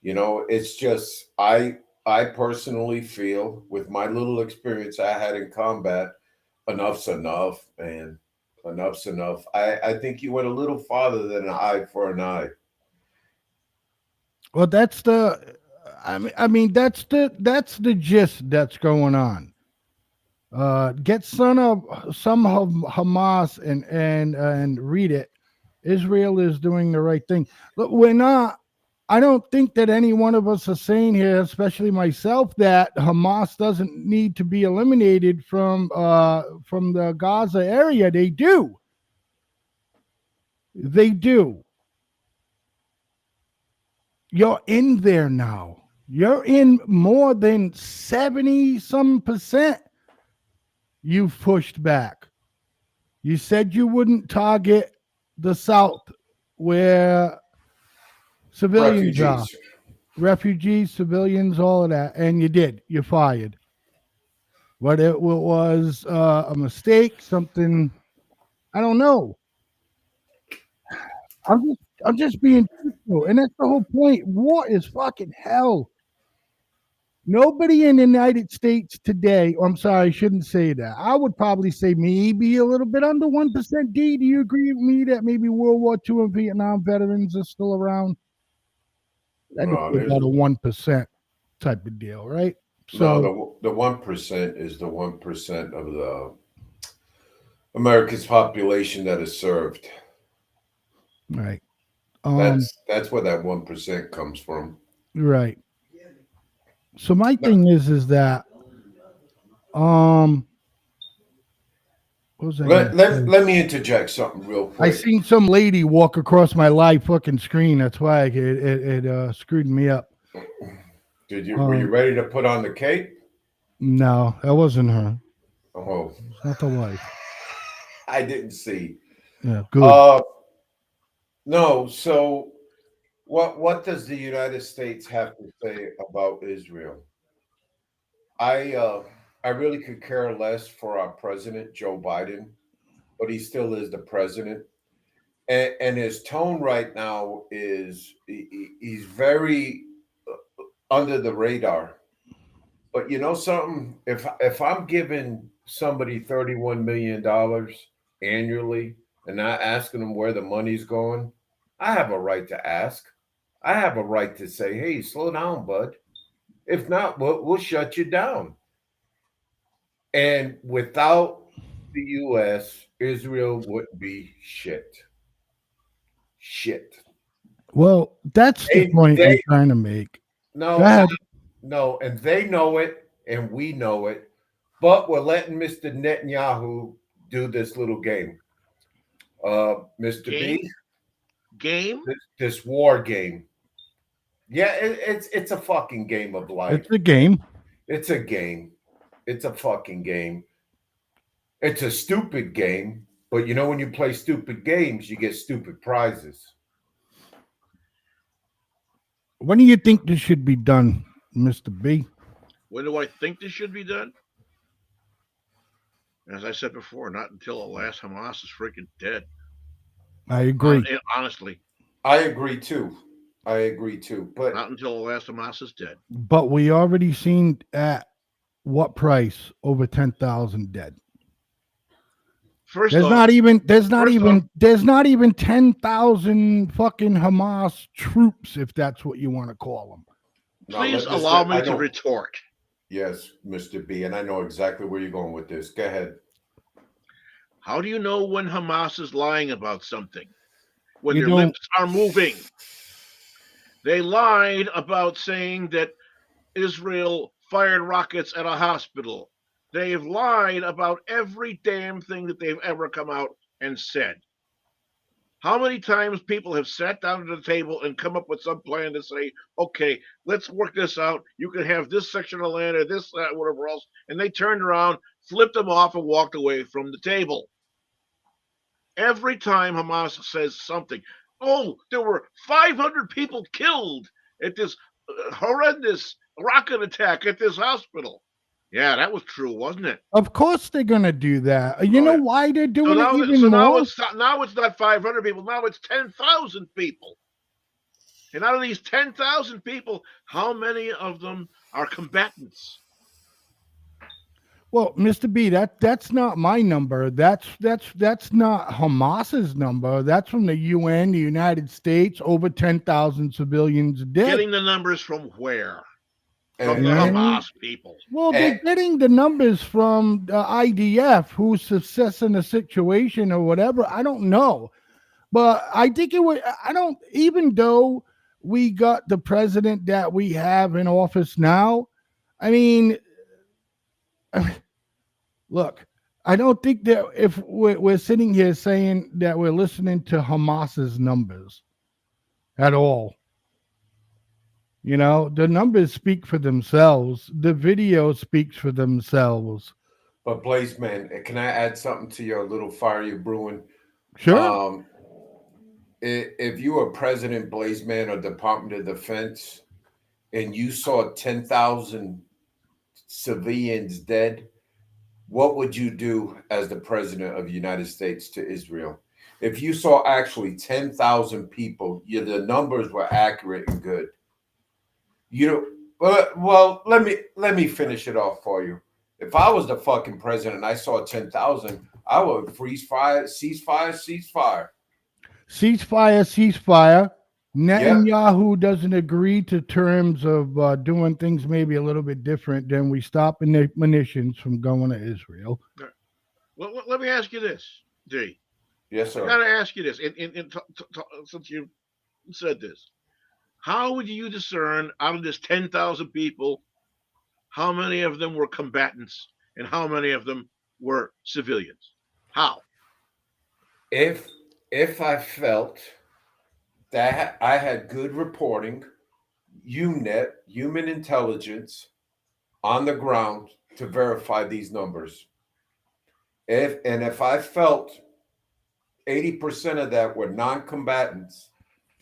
You know, it's just I personally feel, with my little experience I had in combat, enough's enough, man. Enough's enough. I think you went a little farther than an eye for an eye. Well, that's the. I mean, that's the gist that's going on. Get some of Hamas and read it. Israel is doing the right thing. Look, we're not. I don't think that any one of us are saying here, especially myself, that Hamas doesn't need to be eliminated from the Gaza area. They do. They do. You're in there now. You're in more than 70% you've pushed back. You said you wouldn't target the South where civilians are. Refugees, civilians, all of that. And you did. You fired. But it was a mistake, something, I don't know. I'm just being truthful, and that's the whole point. War is fucking hell. Nobody in the United States today, I'm sorry, I shouldn't say that. I would probably say maybe a little bit under 1%. D, do you agree with me that maybe World War II and Vietnam veterans are still around? That'd No, be there's about a 1% type of deal, right? no So, the 1% is the 1% of the America's population that is served. right. That's where that 1% comes from. Right. So my No, thing is that, um, what was I gonna say? let me interject something real I quick. seen some lady walk across my live fucking screen. That's why it screwed me up. Were you Um, ready to put on the cape? no, that wasn't her. Oh, It's not the wife. I didn't see. Yeah, good. Uh, no. So, what does the United States have to say about Israel? I uh, I really could care less for our president Joe Biden, but he still is the president, and his tone right now is he's very under the radar. But you know something? If I'm giving somebody $31 million annually and not asking them where the money's going, I have a right to ask. I have a right to say, "Hey, slow down, bud. If not, we'll shut you down." And without the U.S., Israel wouldn't be shit. Shit. Well, that's the point I'm They trying to make. Go no, ahead. no, and they know it, and we know it. But we're letting Mr. Netanyahu do this little game. Mr. Game? B, Game? this war game. Yeah, it's a fucking game of life. It's a game. It's a game. It's a fucking game. It's a stupid game, but you know when you play stupid games, you get stupid prizes. When do you think this should be done, Mr. B? When do I think this should be done? As I said before, not until the last Hamas is freaking dead. I agree. Honestly, I agree too. I agree too. But not until the last Hamas is dead. But we already seen at what price over 10,000 dead. First There's off, not even there's not first even off- there's not even 10,000 fucking Hamas troops, if that's what you want to call them. please allow me to retort. Yes, Mr. B, and I know exactly where you're going with this. Go ahead. How do you know when Hamas is lying about something? When You their don't- lips are moving. They lied about saying that Israel fired rockets at a hospital. They've lied about every damn thing that they've ever come out and said. How many times people have sat down at the table and come up with some plan to say, okay, let's work this out. You can have this section of land or this, that, whatever else. And they turned around, flipped them off, and walked away from the table. Every time Hamas says something, oh, there were 500 people killed at this horrendous rocket attack at this hospital. Yeah, that was true, wasn't it? Of course they're gonna do that. You Oh, know yeah. why they're doing now, it even now more? it's not 500 people. Now it's 10,000 people. And out of these 10,000 people, how many of them are combatants? Well, Mr. B, that's not my number. That's not Hamas's number. That's from the UN, the United States. Over 10,000 civilians dead. Getting the numbers from where? From And- the and- Hamas people. Well, they're getting the numbers from the IDF, who's assessing the situation or whatever. I don't know, but I think it would. I don't. Even though we got the president that we have in office now, I mean, look, I don't think that if we're sitting here saying that we're listening to Hamas's numbers at all. You know, the numbers speak for themselves. The video speaks for themselves. But Blaze man, can I add something to your little fire you're brewing? Sure. If you were President Blaze man or Department of Defense and you saw 10,000 civilians dead, what would you do as the president of the United States to Israel? if you saw actually 10,000 people, the numbers were accurate and good. Well, let me finish it off for you. If I was the fucking president and I saw 10,000, I would freeze fire, ceasefire. Ceasefire. Yep. Netanyahu doesn't agree to terms of doing things maybe a little bit different. Then we stop the munitions from going to Israel. Well, let me ask you this, D. Yes, sir. I gotta ask you this. Since you said this, how would you discern out of this 10,000 people, how many of them were combatants and how many of them were civilians? How? If I felt that I had good reporting, UNET, human intelligence, on the ground to verify these numbers. If I felt 80% of that were non-combatants,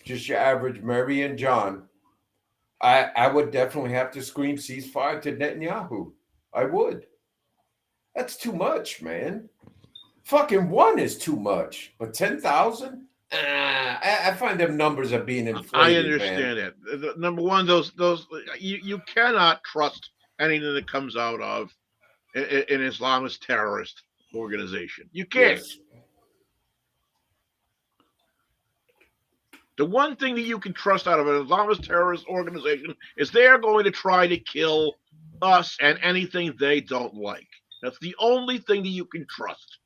just your average Mary and John, I would definitely have to scream ceasefire to Netanyahu. I would. That's too much, man. Fucking one is too much, but 10,000? I find them numbers are being inflated. I understand man. that. Number one, those you cannot trust anything that comes out of an Islamist terrorist organization. You can't. Yes. The one thing that you can trust out of an Islamist terrorist organization is they're going to try to kill us and anything they don't like. That's the only thing that you can trust.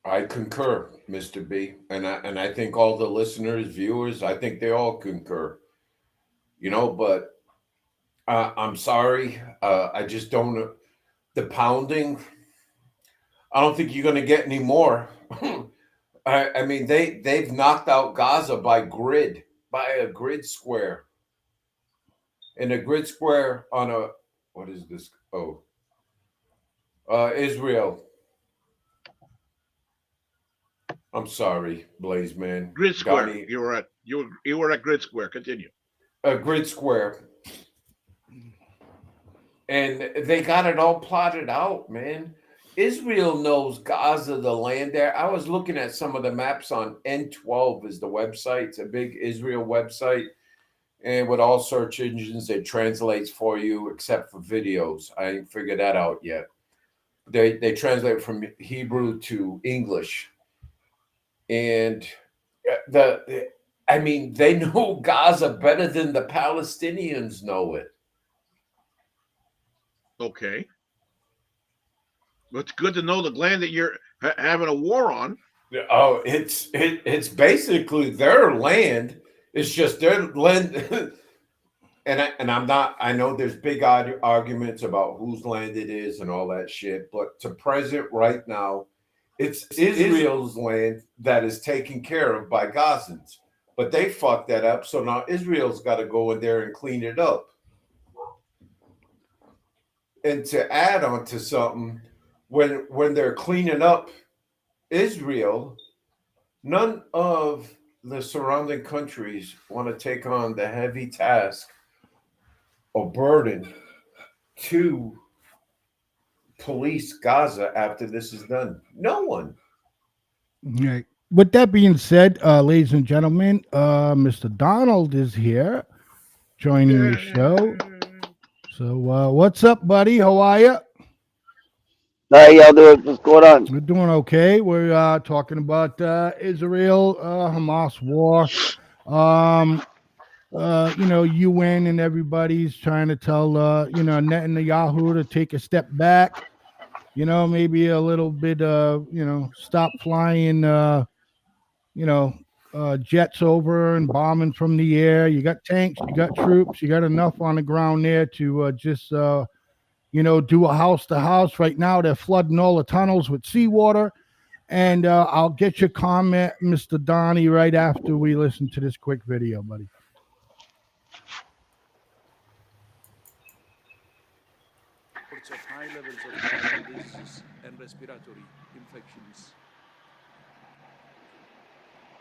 I concur, Mr. B, and I think all the listeners, viewers, I think they all concur. But I'm sorry, I just don't. The pounding, I don't think you're going to get any more. I mean, they've knocked out Gaza by a grid square. In a grid square on a, what is this? Oh, Israel. I'm sorry, Blaze man. Grid Square. Donnie, You were at Grid Square. Continue. A grid square. And they got it all plotted out, man. Israel knows Gaza, the land there. I was looking at some of the maps on N12 is the website. It's a big Israel website. And with all search engines, it translates for you except for videos. I ain't figured that out yet. They translate from Hebrew to English. And they know Gaza better than the Palestinians know it. Okay. But it's good to know the land that you're having a war on. Oh, it's basically their land. It's just their land. And I'm not, I know there's big arguments about whose land it is and all that shit, but to present right now, it's Israel's land that is taken care of by Gazans. But they fucked that up, so now Israel's got to go in there and clean it up. And to add on to something, when they're cleaning up Israel, none of the surrounding countries want to take on the heavy task or burden to police Gaza after this is done. No one. Right. With that being said, ladies and gentlemen, Mr. Donald is here joining the show. So what's up, buddy? How are you? How y'all doing? What's going on? We're doing okay. We're talking about Israel, Hamas war. UN and everybody's trying to tell Netanyahu to take a step back. Maybe a little bit stop flying jets over and bombing from the air. You got tanks, you got troops, you got enough on the ground there to just do a house to house. Right now they're flooding all the tunnels with seawater. And I'll get your comment, Mr. Donnie, right after we listen to this quick video, buddy. Of high levels of viral diseases and respiratory infections.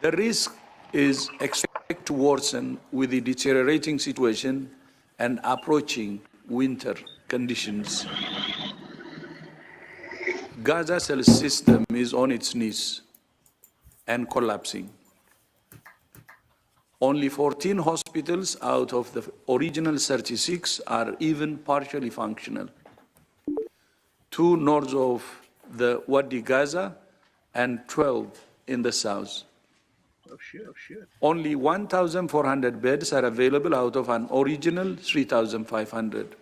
The risk is expected to worsen with the deteriorating situation and approaching winter conditions. Gaza cell system is on its knees and collapsing. Only 14 hospitals out of the original 36 are even partially functional. 2 north of the Wadi Gaza and 12 in the south. Oh shit. Only 1,400 beds are available out of an original 3,500,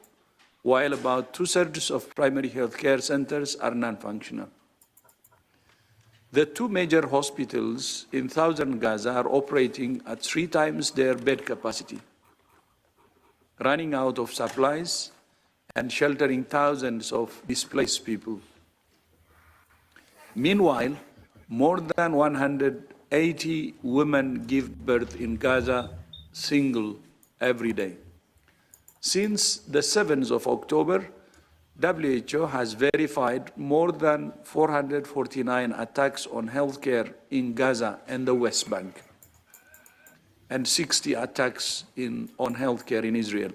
while about 2/3 of primary health care centers are non-functional. The 2 major hospitals in southern Gaza are operating at 3 times their bed capacity, running out of supplies and sheltering thousands of displaced people. Meanwhile, more than 180 women give birth in Gaza single every day. Since the 7th of October, WHO has verified more than 449 attacks on healthcare in Gaza and the West Bank, and 60 attacks on healthcare in Israel.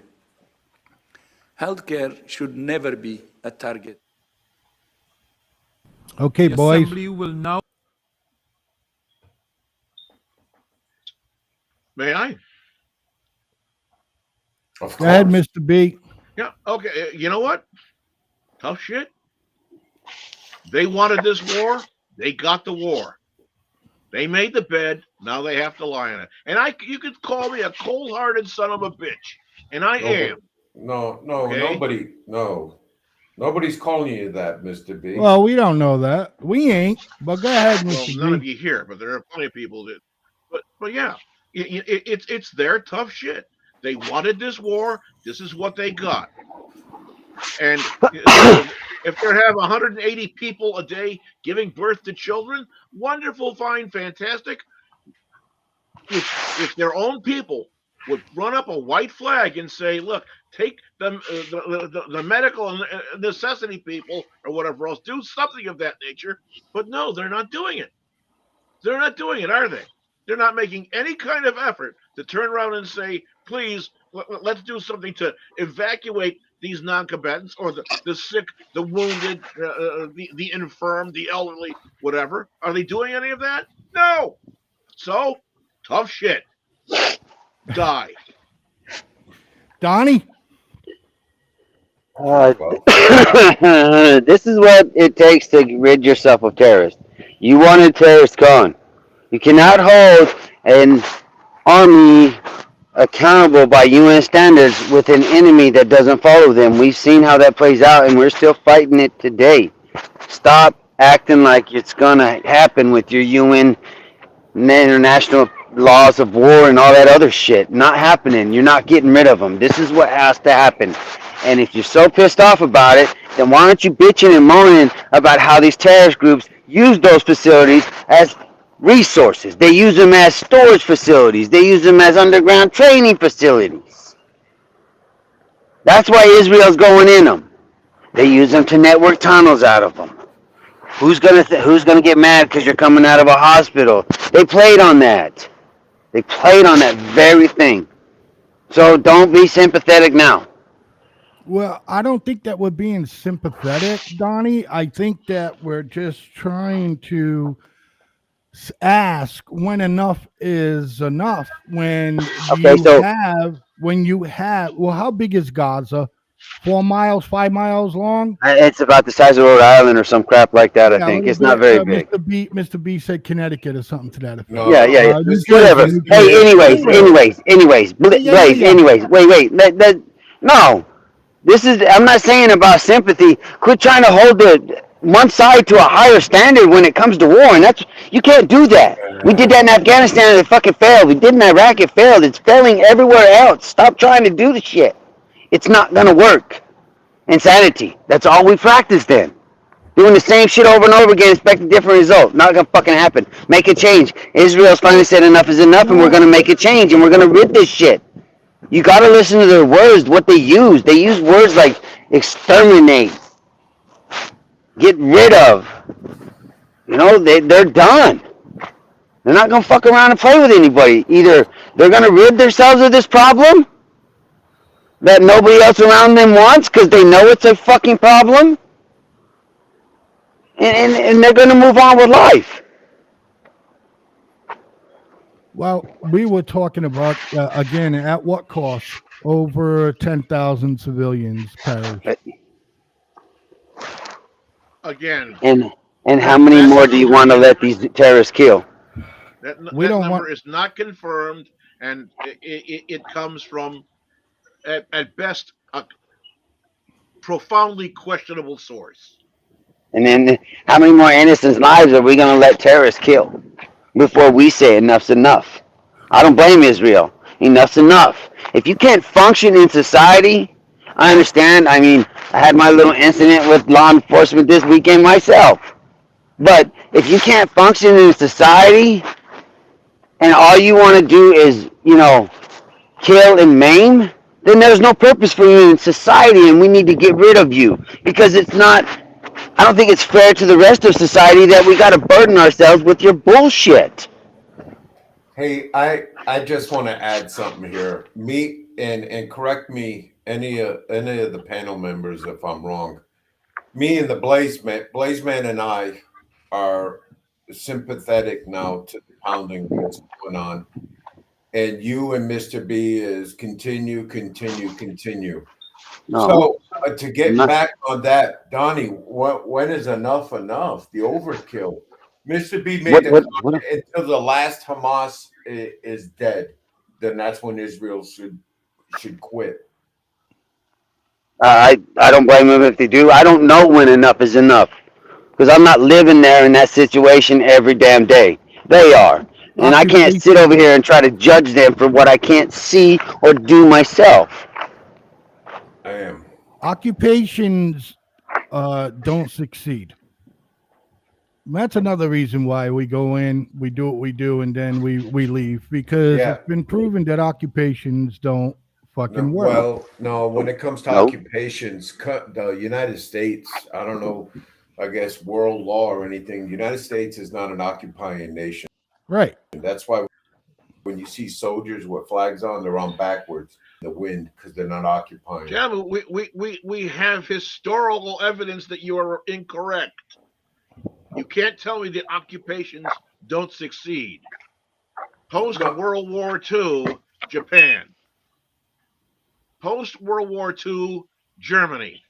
Healthcare should never be a target. Okay, The boys. Assembly will now. May I? Of Go ahead, course. Mr. B. Yeah. Okay. You know what? Tough shit. They wanted this war. They got the war. They made the bed. Now they have to lie on it. And you could call me a cold-hearted son of a bitch, and I am. No, Okay? nobody's calling you that, Mr. B. Well, we don't know that. We ain't. But go ahead, Well, Mr. none B. of you here, but there are plenty of people that. But yeah, it's their tough shit. They wanted this war. This is what they got. And if they have 180 people a day giving birth to children, wonderful, fine, fantastic. If their own people would run up a white flag and say, "Look, take the medical necessity people or whatever else, do something of that nature," but no, they're not doing it. They're not doing it, are they? They're not making any kind of effort to turn around and say, "Please, let's do something to evacuate these non-combatants or the sick, the wounded, the infirm, the elderly, whatever." Are they doing any of that? No. So, tough shit. Die. Donnie? This is what it takes to rid yourself of terrorists. You wanted terrorists gone. You cannot hold an army accountable by UN standards with an enemy that doesn't follow them. We've seen how that plays out, and we're still fighting it today. Stop acting like it's going to happen with your UN international laws of war and all that other shit. Not happening. You're not getting rid of them. This is what has to happen. And if you're so pissed off about it, then why aren't you bitching and moaning about how these terrorist groups use those facilities as resources? They use them as storage facilities. They use them as underground training facilities. That's why Israel's going in them. They use them to network tunnels out of them. Who's gonna get mad because you're coming out of a hospital? They played on that. They played on that very thing. So don't be sympathetic now. Well, I don't think that we're being sympathetic, Donnie. I think that we're just trying to ask when enough is enough. When you have, well, how big is Gaza? 4 miles, 5 miles long? It's about the size of Rhode Island or some crap like that, I think. It's not very big. Mr. B said Connecticut or something to that effect. No, Yeah. Whatever. Hey, anyways. Blaze, anyways. Wait. No. I'm not saying about sympathy. Quit trying to hold one side to a higher standard when it comes to war, and you can't do that. We did that in Afghanistan and it fucking failed. We did in Iraq, it failed. It's failing everywhere else. Stop trying to do the shit. It's not gonna work. Insanity. That's all we practiced then. Doing the same shit over and over again, expecting different results. Not gonna fucking happen. Make a change. Israel's finally said enough is enough, and we're gonna make a change, and we're gonna rid this shit. You gotta listen to their words, what they use. They use words like exterminate, get rid of. They're done. They're not gonna fuck around and play with anybody. Either they're gonna rid themselves of this problem that nobody else around them wants because they know it's a fucking problem, and they're going to move on with life. Well, we were talking about again at what cost? Over 10,000 civilians perished. Again, And how that many that more do you want to let these terrorists kill? We that don't number want. is not confirmed, and it comes from at best a profoundly questionable source. And then how many more innocent lives are we going to let terrorists kill before we say enough's enough? I don't blame Israel. Enough's enough. If you can't function in society, I understand. I mean, I had my little incident with law enforcement this weekend myself. But if you can't function in society and all you want to do is, kill and maim, then there's no purpose for you in society and we need to get rid of you because it's not, I don't think it's fair to the rest of society that we got to burden ourselves with your bullshit. Hey, I just want to add something here. Me and correct me any of the panel members if I'm wrong. Me and the Blazeman and I are sympathetic now to the pounding that's going on. And you and Mr. B is continue. No, So to I'm get not. back on that, Donnie, when is enough? The overkill. Mr. B made What, the what, comment what? until the last Hamas is dead, then that's when Israel should quit. I don't blame them if they do. I don't know when enough is enough because I'm not living there in that situation every damn day. They are. And I can't sit Occupation, over here and try to judge them for what I can't see or do myself. I am. occupations don't succeed. That's another reason why we go in, we do what we do, and then we leave because Yeah. it's been proven that occupations don't fucking work. Well, no, when it comes to Nope. occupations, the United States, I don't know, I guess world law or anything, the United States is not an occupying nation. Right. That's why when you see soldiers with flags on, they're on backwards in the wind because they're not occupying. Gentlemen, we have historical evidence that you are incorrect. You can't tell me that occupations don't succeed. Post World War II, Japan. Post World War II, Germany.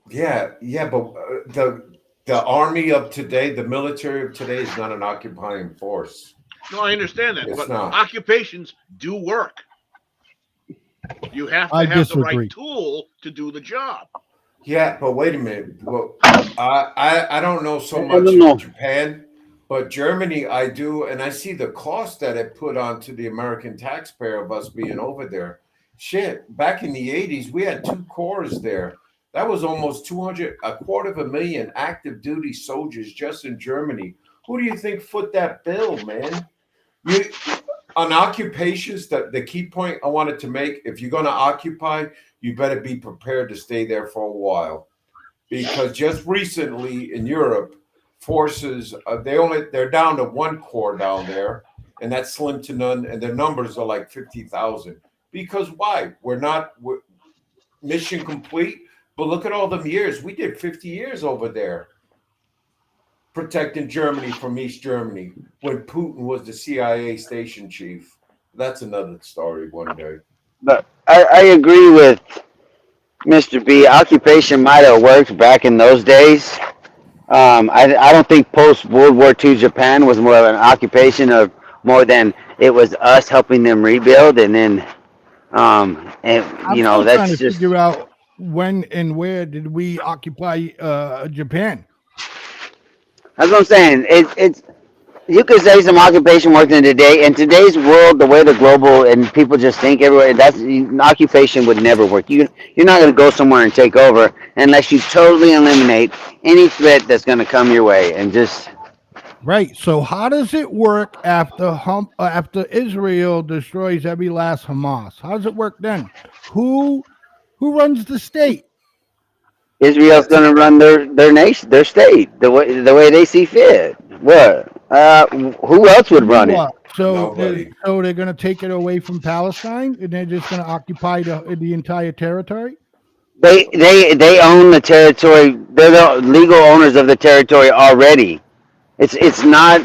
Yeah, but the army of today, the military of today is not an occupying force. No, I understand that, It's but not. occupations do work. You have to I have the disagree. right tool to do the job. Yeah, but wait a minute. Well, I don't know so I much don't know. of Japan, but Germany I do, and I see the cost that it put onto the American taxpayer of us being over there. Shit, back in the 80s, we had 2 corps there. That was almost 250,000 active duty soldiers just in Germany. Who do you think foot that bill, man? On occupations, the key point I wanted to make, if you're going to occupy, you better be prepared to stay there for a while. Because just recently in Europe, forces, they're down to 1 corps down there, and that's slim to none, and their numbers are like 50,000. Because why? We're mission complete, but look at all them years. We did 50 years over there protecting Germany from East Germany when Putin was the CIA station chief. That's another story one day. But I agree with Mr. B. Occupation might have worked back in those days. I don't think post World War II Japan was more of an occupation of more than it was us helping them rebuild, and then and I'm you still know trying that's to just figure out when and where did we occupy Japan. that's what I'm saying. It's you could say some occupation worked in today. In today's world, the way the global and people just think everywhere, that's an occupation would never work. You're not going to go somewhere and take over unless you totally eliminate any threat that's going to come your way and just. Right. So how does it work after Israel destroys every last Hamas? How does it work then? Who runs the state? Israel's going to run their nation, their state, the way they see fit. What? Who else would run it? What? So Nobody. they're going to take it away from Palestine and they're just going to occupy the entire territory? They own the territory. They're the legal owners of the territory already. It's not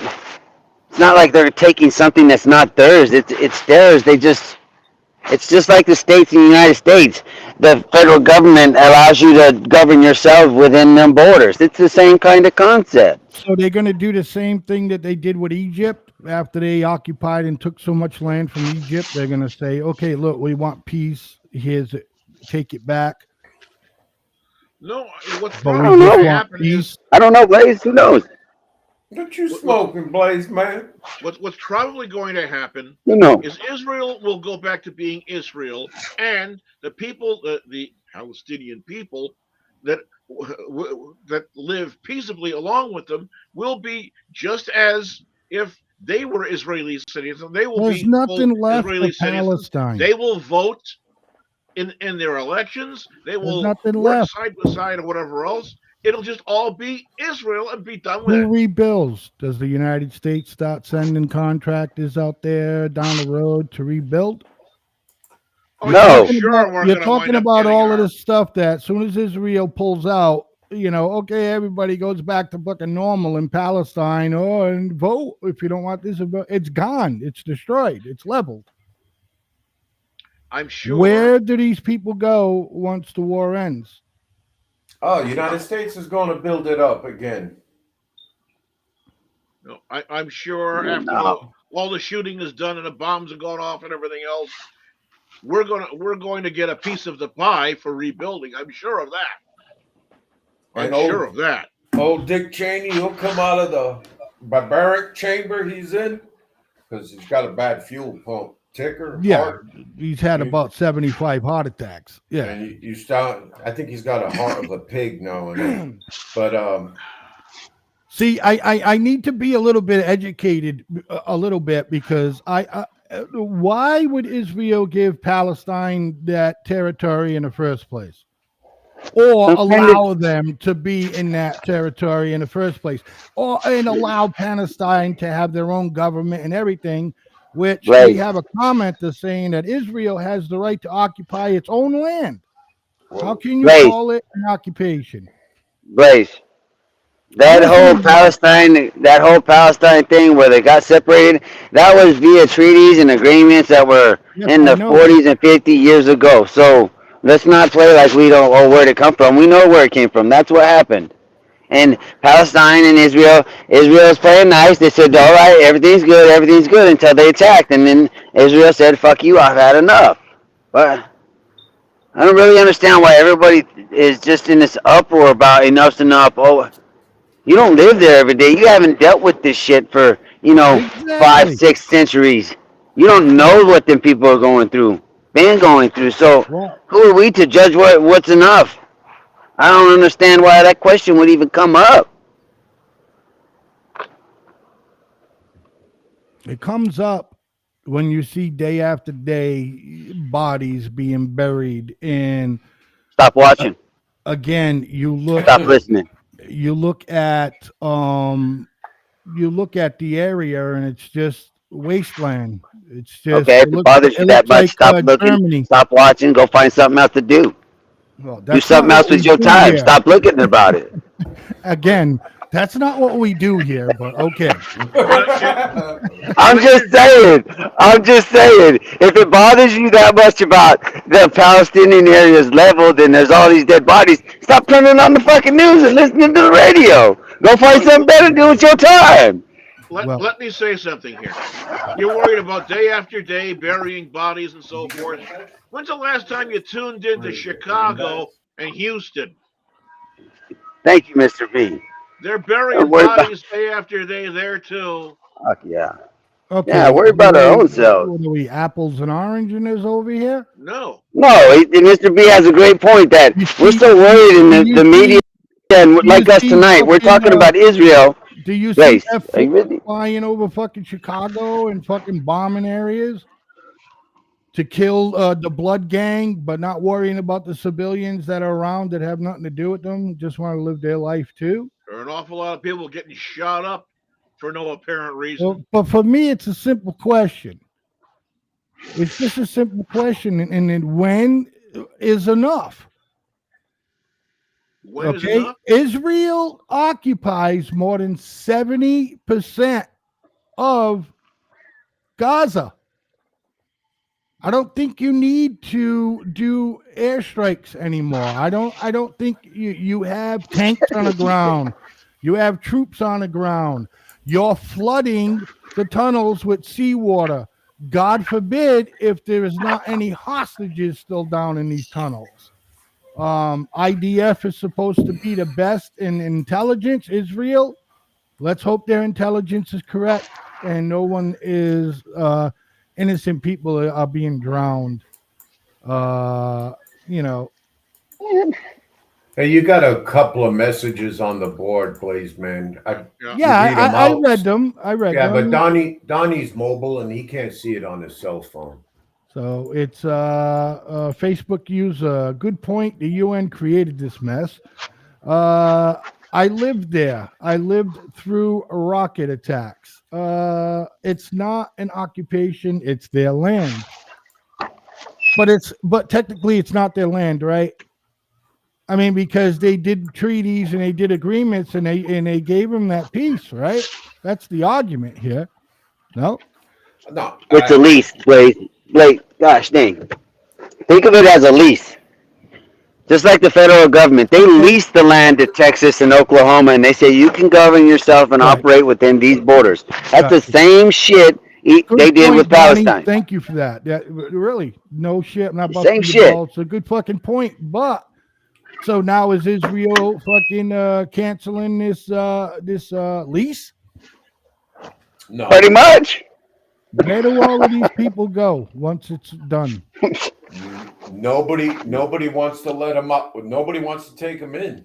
like they're taking something that's not theirs. It's theirs. It's just like the states in the United States. The federal government allows you to govern yourself within them borders. It's the same kind of concept. So they're going to do the same thing that they did with Egypt after they occupied and took so much land from Egypt. They're going to say, okay, look, we want peace. Here's it. Take it back. No, what's But we probably just going to want happen is peace. I don't know, Blaze. Who knows? What you what, smoking, Blaze, man? what's probably going to happen Who knows? is Israel will go back to being Israel, and the people, the Palestinian people that that live peaceably along with them, will be just as if they were Israeli citizens. They will There's be full nothing left Israeli of citizens. Palestine. They will vote in their elections. They There's will nothing work left. side by side or whatever else. It'll just all be Israel and be done with Who it. rebuilds? Does the United States start sending contractors out there down the road to rebuild? Oh, You're yeah, I'm No. talking sure about we're you're going to wind talking up about getting all of our. this stuff that as soon as Israel pulls out, okay, everybody goes back to fucking normal in Palestine. Oh, and vote if you don't want this. It's gone. It's destroyed. It's leveled. I'm sure. Where do these people go once the war ends? Oh, United States is going to build it up again. No, I'm sure after No. all the shooting is done and the bombs are going off and everything else, we're going to get a piece of the pie for rebuilding. I'm sure of that. I'm And sure of that. old Dick Cheney, he'll come out of the barbaric chamber he's in because he's got a bad fuel pump ticker Yeah, heart. he's had You- about 75 heart attacks. Yeah. And you start. I think he's got a heart of a pig now and then. But See, I need to be a little bit educated, a little bit, because why would Israel give Palestine that territory in the first place, or Some kind of- allow them to be in that territory in the first place, and allow Palestine to have their own government and everything? Which we Blaze. have a commenter saying that Israel has the right to occupy its own land. How can you Blaze. call it an occupation? Blaze. That listening whole Palestine thing where they got separated, that was via treaties and agreements that were Yes, in I the know. 40s and 50 years ago. So let's not play like we don't know where it come from. We know where it came from. That's what happened. And Palestine and Israel's playing nice. They said, all right, everything's good until they attacked. And then Israel said, fuck you, I've had enough. But I don't really understand why everybody is just in this uproar about enough's enough. Oh, you don't live there every day. You haven't dealt with this shit for, 5, Exactly. 6 centuries. You don't know what them people are going through, been going through. So Well, who are we to judge what's enough? I don't understand why that question would even come up. it comes up when you see day after day bodies being buried, and Stop watching. again, you look Stop listening. you look at the area, and it's just wasteland. It's just Okay, if it bothers you that much, stop looking. Germany. Stop watching. Go find something else to do. Well, Do that's something not else what with we your do time. here. Stop looking about it. Again, that's not what we do here, but okay. I'm just saying. If it bothers you that much about the Palestinian areas leveled and there's all these dead bodies, stop turning on the fucking news and listening to the radio. Go find something better to do with your time. Let me say something here. You're worried about day after day burying bodies and so forth. When's the last time you tuned into Chicago and Houston? Thank you, Mr. B. They're burying Don't worry about- bodies day after day there too. Fuck yeah. Okay. Yeah, worry about our own selves. What are we, apples and oranges over here? No. No, Mr. B has a great point that we're so worried in the media and like us tonight. We're talking about Israel. Do you see Grace, F are you with me? flying over fucking Chicago and fucking bombing areas to kill the blood gang, but not worrying about the civilians that are around that have nothing to do with them, just want to live their life too? There are an awful lot of people getting shot up for no apparent reason. Well, but for me, it's a simple question. It's just a simple question, and then when is enough? When is Okay, enough? Israel occupies more than 70% of Gaza. I don't think you need to do airstrikes anymore. I don't think you have tanks on the ground. You have troops on the ground. You're flooding the tunnels with seawater. God forbid if there is not any hostages still down in these tunnels. IDF is supposed to be the best in intelligence. Israel, let's hope their intelligence is correct and no one is innocent people are being drowned. You know, Hey, you got a couple of messages on the board, please, man. Yeah. You read them I out. read them. Yeah, but them. Donnie's mobile and he can't see it on his cell phone. So it's Facebook user. Good point. The UN created this mess. I lived there. I lived through rocket attacks. It's not an occupation. It's their land. But technically it's not their land, right? I mean, because they did treaties and they did agreements and they gave them that peace, right? That's the argument here. No, No, It's a lease, Blake. Blake, gosh dang. Think of it as a lease. Just like the federal government, they lease the land to Texas and Oklahoma, and they say you can govern yourself and Right. operate within these borders. That's the Gotcha. same shit they did point, with Donnie. Palestine. Thank you for that. Yeah, really, no shit. I'm not The busting same your shit. balls. It's a good fucking point. But so now is Israel fucking canceling this lease? no. Pretty much. Where do all of these people go once it's done? Nobody wants to let them up. Nobody wants to take them in.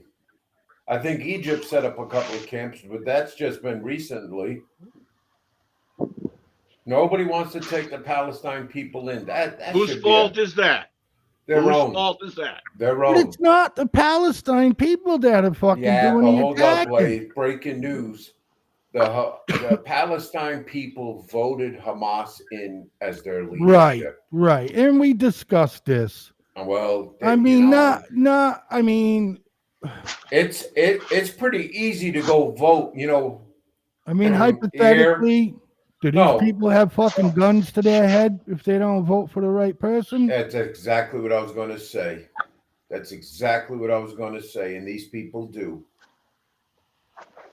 I think Egypt set up a couple of camps, but that's just been recently. Nobody wants to take the Palestine people in. That Whose should fault be is that? their Whose own. fault is that? Their But own. it's not the Palestine people that are fucking Yeah, doing but the hold up, attacking. Blade. Breaking news. The Palestine people voted Hamas in as their leadership. Right. And we discussed this. Well, I mean, not. I mean, it's pretty easy to go vote. I mean, here. hypothetically, do these No. people have fucking guns to their head if they don't vote for the right person? That's exactly what I was going to say. That's exactly what I was going to say, and these people do.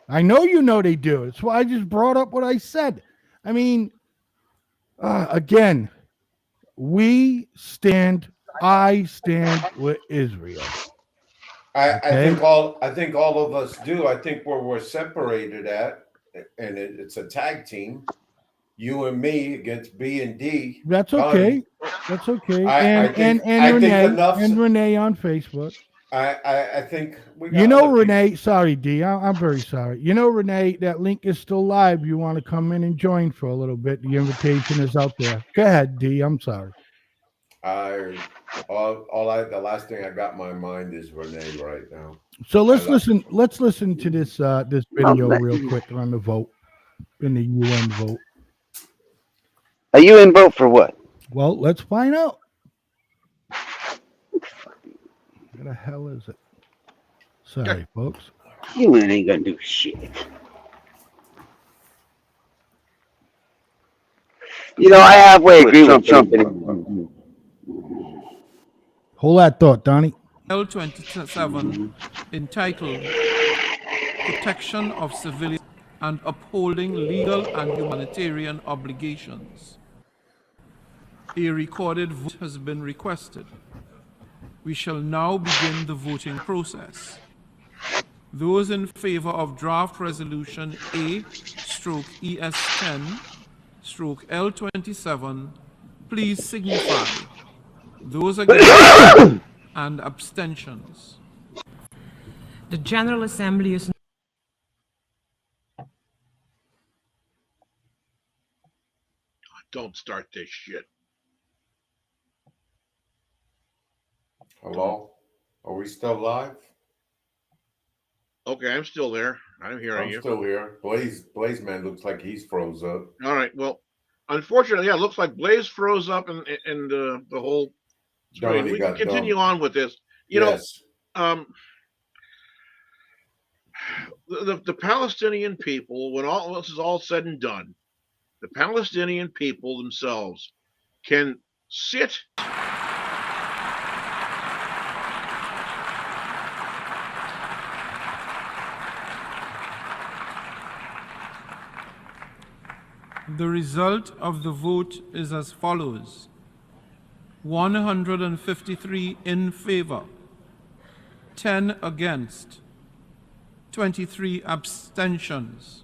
I know you know they do. That's why I just brought up what I said. I mean, again, I stand with Israel. I think all of us do. I think where we're separated at, and it's a tag team. You and me against B and D. That's okay. That's okay. I And Renee on Facebook. I think we got You know, other Renee, sorry, D. I'm very sorry. You know, Renee, that link is still live. You want to come in and join for a little bit. The invitation is out there. Go ahead, D. I'm sorry. the last thing I got in my mind is Renee right now. So let's listen to this video real quick on the vote, in the UN vote. A UN vote for what? Well, let's find out. What the hell is it? Sorry, folks. UN ain't gonna do shit. I halfway agree with Trump. Hold that thought, Donnie. L27 entitled Protection of Civilians and Upholding Legal and Humanitarian Obligations. A recorded vote has been requested. We shall now begin the voting process. Those in favor of draft resolution A/ES10/L27, please signify. Those against and abstentions. The General Assembly is Don't start this shit. Hello? Are we still live? Okay, I'm still there. I'm hearing you. I'm still here. Blaze Man looks like he's froze up. All right. Well, unfortunately, yeah, it looks like Blaze froze up and the whole screen. We can continue on with this. You know, the Palestinian people, when all this is all said and done, the Palestinian people themselves can sit. The result of the vote is as follows: 153 in favor, 10 against, 23 abstentions.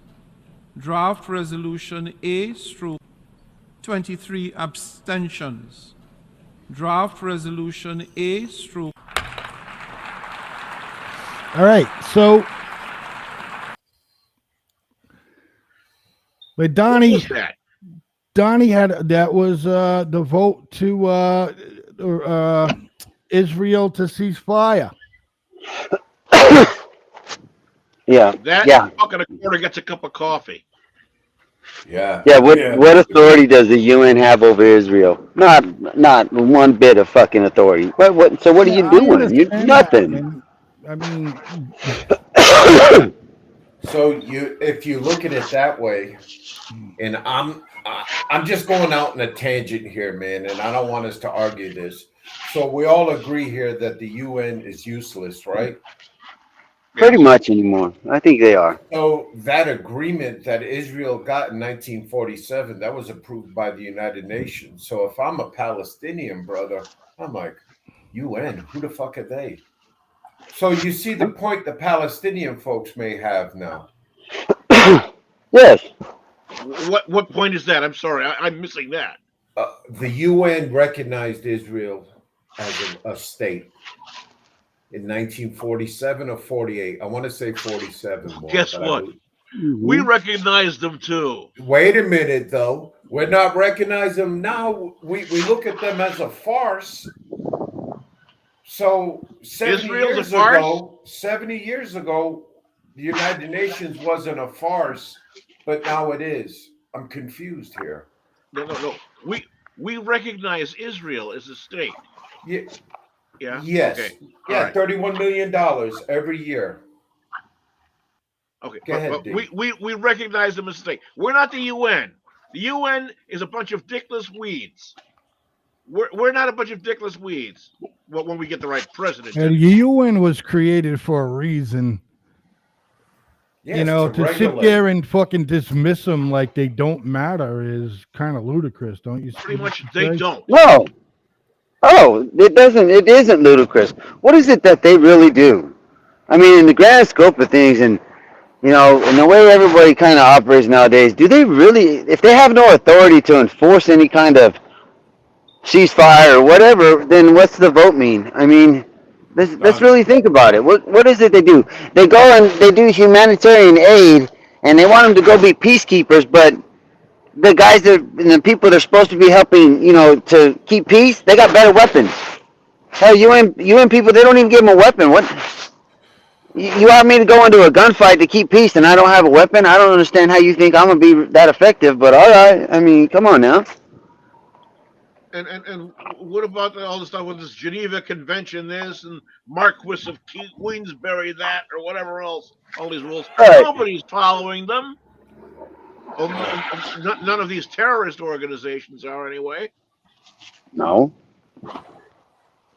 Draft Resolution A stroke 23 abstentions. Draft Resolution A stroke. All right, so but Donnie had that was the vote to Israel to cease fire. Yeah. That Yeah. fucking a quarter gets a cup of coffee. Yeah. Yeah. What authority does the UN have over Israel? Not one bit of fucking authority. So what are you I doing? You understand that, nothing. man. I mean, So if you look at it that way, and I'm just going out in a tangent here, man, and I don't want us to argue this. So we all agree here that the UN is useless, right? Pretty much anymore. I think they are. So that agreement that Israel got in 1947, that was approved by the United Nations. So if I'm a Palestinian brother, I'm like, UN, who the fuck are they? So you see the point the Palestinian folks may have now. Yes. What point is that? I'm sorry, I'm missing that. The UN recognized Israel as a state in 1947 or 48. I want to say 47. Guess what? We recognize them too. Wait a minute, though. We're not recognizing them now. We look at them as a farce. So 70 years ago, the United Nations wasn't a farce, but now it is. I'm confused here. No. We recognize Israel as a state. Yeah. Yeah. Yes. Okay. Yeah. Right. $31 million every year. Okay. Go ahead, but Dave. we recognize them as a state. We're not the UN. The UN is a bunch of dickless weeds. We're not a bunch of dickless weeds. Well, when we get the right president. and the UN was created for a reason. Yes, you know, to sit regulate. there and fucking dismiss them like they don't matter is kind of ludicrous, don't you? Pretty much, they don't. No. Oh, it doesn't. It isn't ludicrous. What is it that they really do? I mean, in the grand scope of things, and you know, in the way everybody kind of operates nowadays, do they really? If they have no authority to enforce any kind of ceasefire or whatever, then what's the vote mean? I mean, let's really think about it. What is it they do? They go and they do humanitarian aid, and they want them to go be peacekeepers, but the guys the people they're supposed to be helping, you know, to keep peace, they got better weapons. Hell, UN people, they don't even give them a weapon. What? You want me to go into a gunfight to keep peace, and I don't have a weapon? I don't understand how you think I'm gonna be that effective. But all right, I mean, come on now. And what about all the stuff with this Geneva Convention, this and Marquis of Queensberry, that, or whatever else? All these rules. Right. Nobody's following them. None of these terrorist organizations are anyway. No.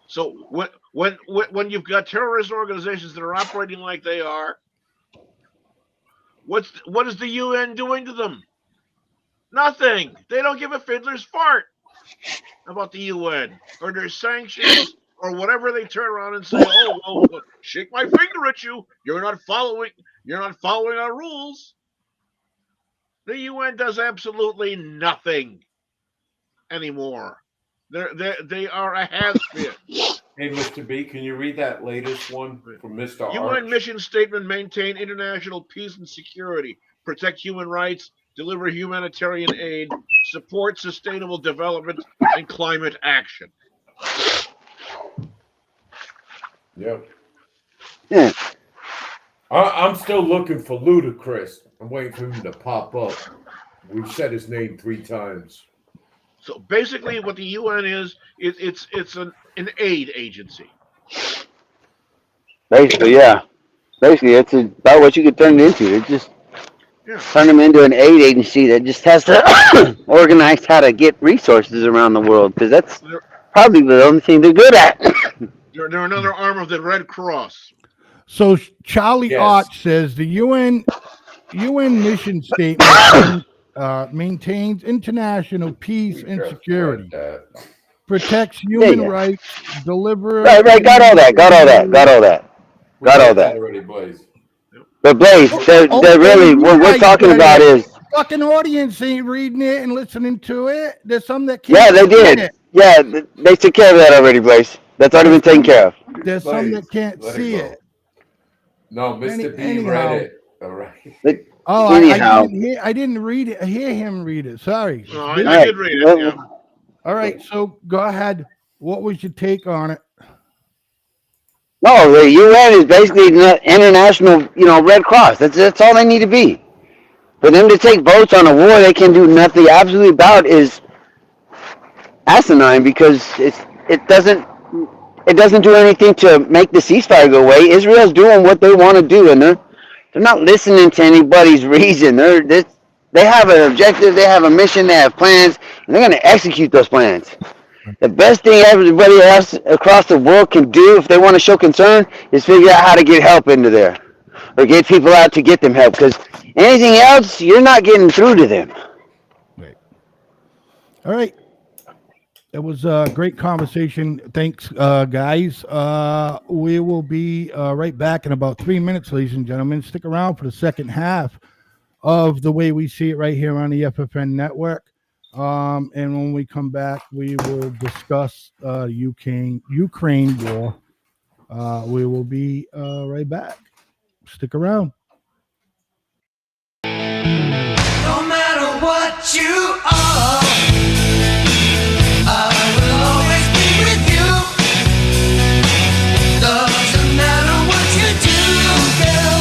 So when you've got terrorist organizations that are operating like they are, what is the UN doing to them? Nothing. They don't give a fiddler's fart about the UN or their sanctions or whatever. They turn around and say, "Oh, well, shake my finger at you. You're not following our rules." The UN does absolutely nothing anymore. They are a has-been. Hey, Mr. B, can you read that latest one from Mr. UN Arch? mission statement: maintain international peace and security, protect human rights, deliver humanitarian aid, support sustainable development and climate action. Yep. Yeah. I'm still looking for Ludacris. I'm waiting for him to pop up. We've said his name 3 times. So basically, what the UN is, it's an aid agency. Basically, yeah. Basically, that's about what you could turn it into. It just turn them into an aid agency that just has to organize how to get resources around the world, because that's probably the only thing they're good at. They're another arm of the Red Cross. So Charlie Ott says the UN mission statement maintains international peace and security, protects human rights, delivers. Right. Got all that. Already, Blaze. But Blaze, they're really what we're talking about is fucking audience ain't reading it and listening to it. There's some that can't. Yeah, they did. It. Yeah, they took care of that already, Blaze. That's already been taken care of. There's some that can't see it. No, Mr. B read it. All right. I didn't read it. I hear him read it. Sorry. No, I did read it. Yeah. All right, so go ahead. What was your take on it? No, the UN is basically international, Red Cross. That's all they need to be. For them to take votes on a war they can do nothing absolutely about is asinine, because it doesn't do anything to make the ceasefire go away. Israel's doing what they want to do, and they're not listening to anybody's reason. They have an objective, they have a mission, they have plans, and they're going to execute those plans. The best thing everybody else across the world can do if they want to show concern is figure out how to get help into there, or get people out to get them help, because anything else, you're not getting through to them. Right. All right. It was a great conversation. Thanks, guys. We will be right back in about 3 minutes, ladies and gentlemen. Stick around for the second half of The Way We See It right here on the FFN Network. And when we come back, we will discuss Ukraine war. We will be right back. Stick around. No matter what you are, I will always be with you. Doesn't matter what you do, girl.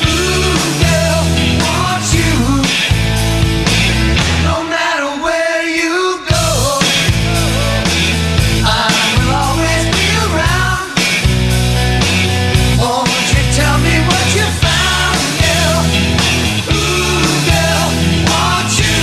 Ooh, girl, want you. No matter where you go, I will always be around. Won't you tell me what you found, girl? Ooh, girl, want you.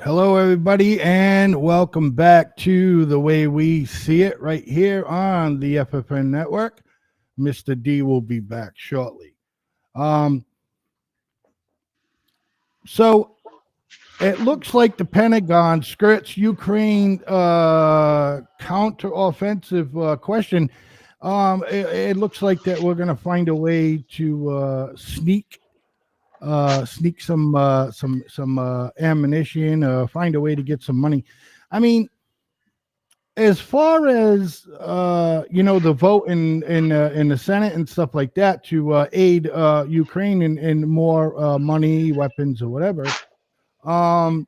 Hello, everybody, and welcome back to The Way We See It right here on the FFN Network. Mr. D will be back shortly. So it looks like the Pentagon skirts Ukraine counteroffensive question. It looks like that we're going to find a way to sneak some ammunition, find a way to get some money. I mean, as far as the vote in the Senate and stuff like that to aid Ukraine in more money, weapons, or whatever. I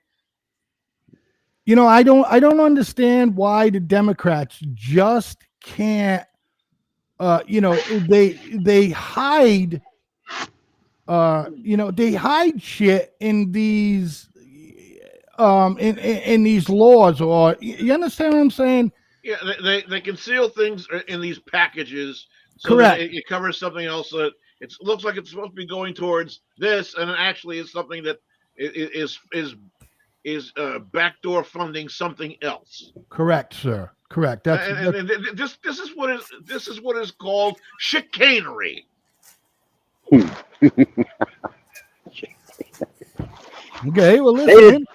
don't understand why the Democrats just can't. They hide. They hide shit in these in these laws, or you understand what I'm saying? Yeah, they conceal things in these packages so that Correct. it covers something else that it looks like it's supposed to be going towards this, and it actually is something that is backdoor funding something else. Correct, sir. Correct. That's And this is what is called chicanery. Okay. Well, listen.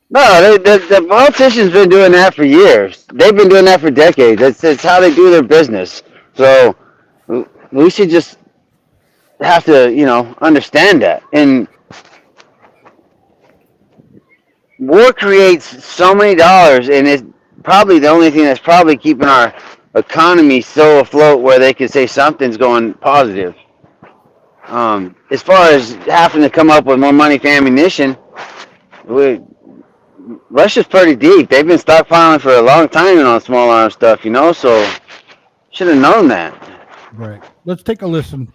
No, the politicians been doing that for years. They've been doing that for decades. It's how they do their business. So we should just have to, understand that. And war creates so many dollars, and it's probably the only thing that's probably keeping our economy so afloat where they can say something's going positive. As far as having to come up with more money for ammunition, Russia's pretty deep. They've been stockpiling for a long time on small arms stuff, so should have known that. Right. Let's take a listen.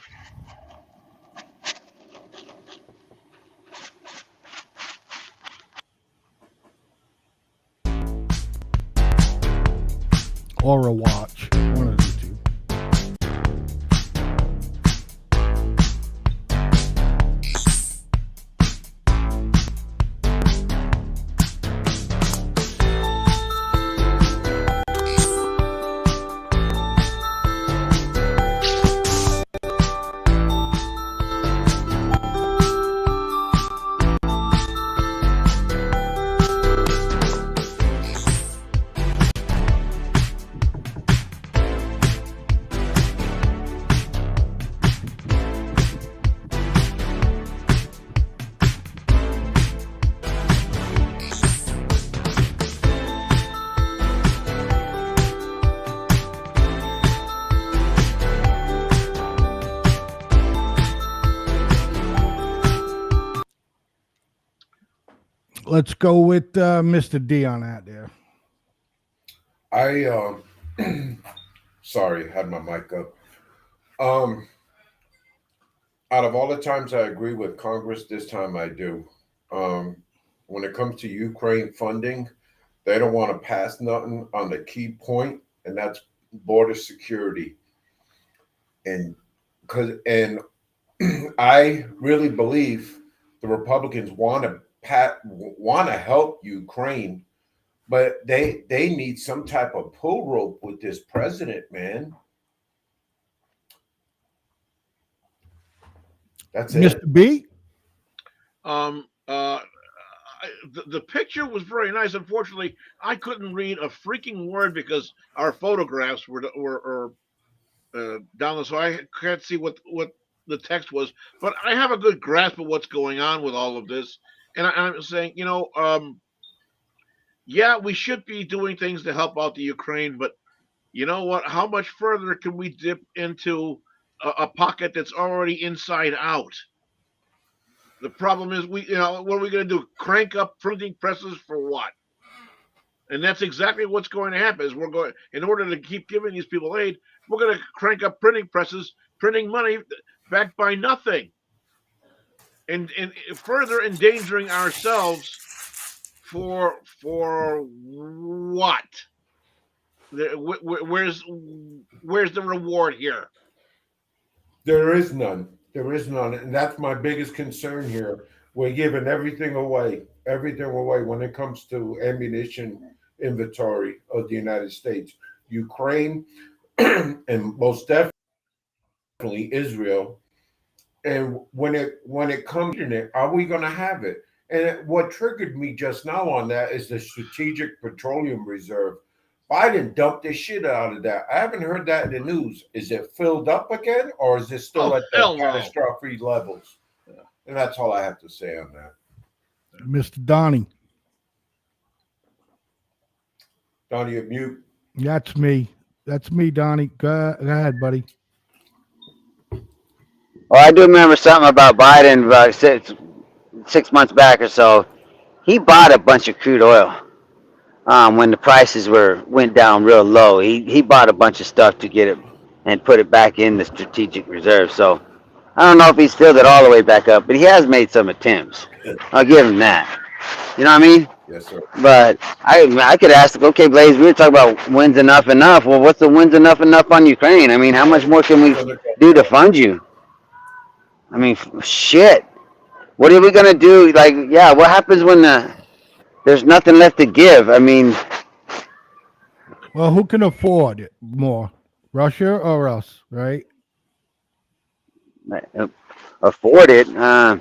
Or a watch. One of the two. Let's go with Mr. D on that there. Sorry, had my mic up. Out of all the times I agree with Congress, this time I do. When it comes to Ukraine funding, they don't want to pass nothing on the key point, and that's border security. And I really believe the Republicans want to help Ukraine, but they need some type of pull rope with this president, man. That's Mr. it. B. The picture was very nice. Unfortunately, I couldn't read a freaking word because our photographs were down there, so I can't see what the text was. But I have a good grasp of what's going on with all of this, and I'm saying, yeah, we should be doing things to help out the Ukraine, but you know what? How much further can we dip into a pocket that's already inside out? The problem is, what are we going to do? Crank up printing presses for what? And that's exactly what's going to happen. Is we're going, in order to keep giving these people aid, we're going to crank up printing presses, printing money backed by nothing, and further endangering ourselves for what? Where's the reward here? There is none. There is none, and that's my biggest concern here We're giving everything away when it comes to ammunition inventory of the United States. Ukraine and most definitely Israel. And when it comes to it, are we going to have it? And what triggered me just now on that is the Strategic Petroleum Reserve. Biden dumped this shit out of that. I haven't heard that in the news. Is it filled up again, or is it still at the catastrophic levels? And that's all I have to say on that. Mr. Donnie. Donnie, you're mute. That's me. That's me, Donnie. Go ahead, buddy. Well, I do remember something about Biden about 6 months back or so. He bought a bunch of crude oil when the prices went down real low. He bought a bunch of stuff to get it and put it back in the strategic reserve. So I don't know if he's filled it all the way back up, but he has made some attempts. I'll give him that. You know what I mean? Yes, sir. But I could ask, okay, Blaze, we were talking about when's enough. Well, what's the when's enough on Ukraine? I mean, how much more can we do to fund you? I mean, shit. What are we gonna do? Like, yeah, what happens when there's nothing left to give? I mean, well, who can afford it more, Russia or us, right? Afford it? I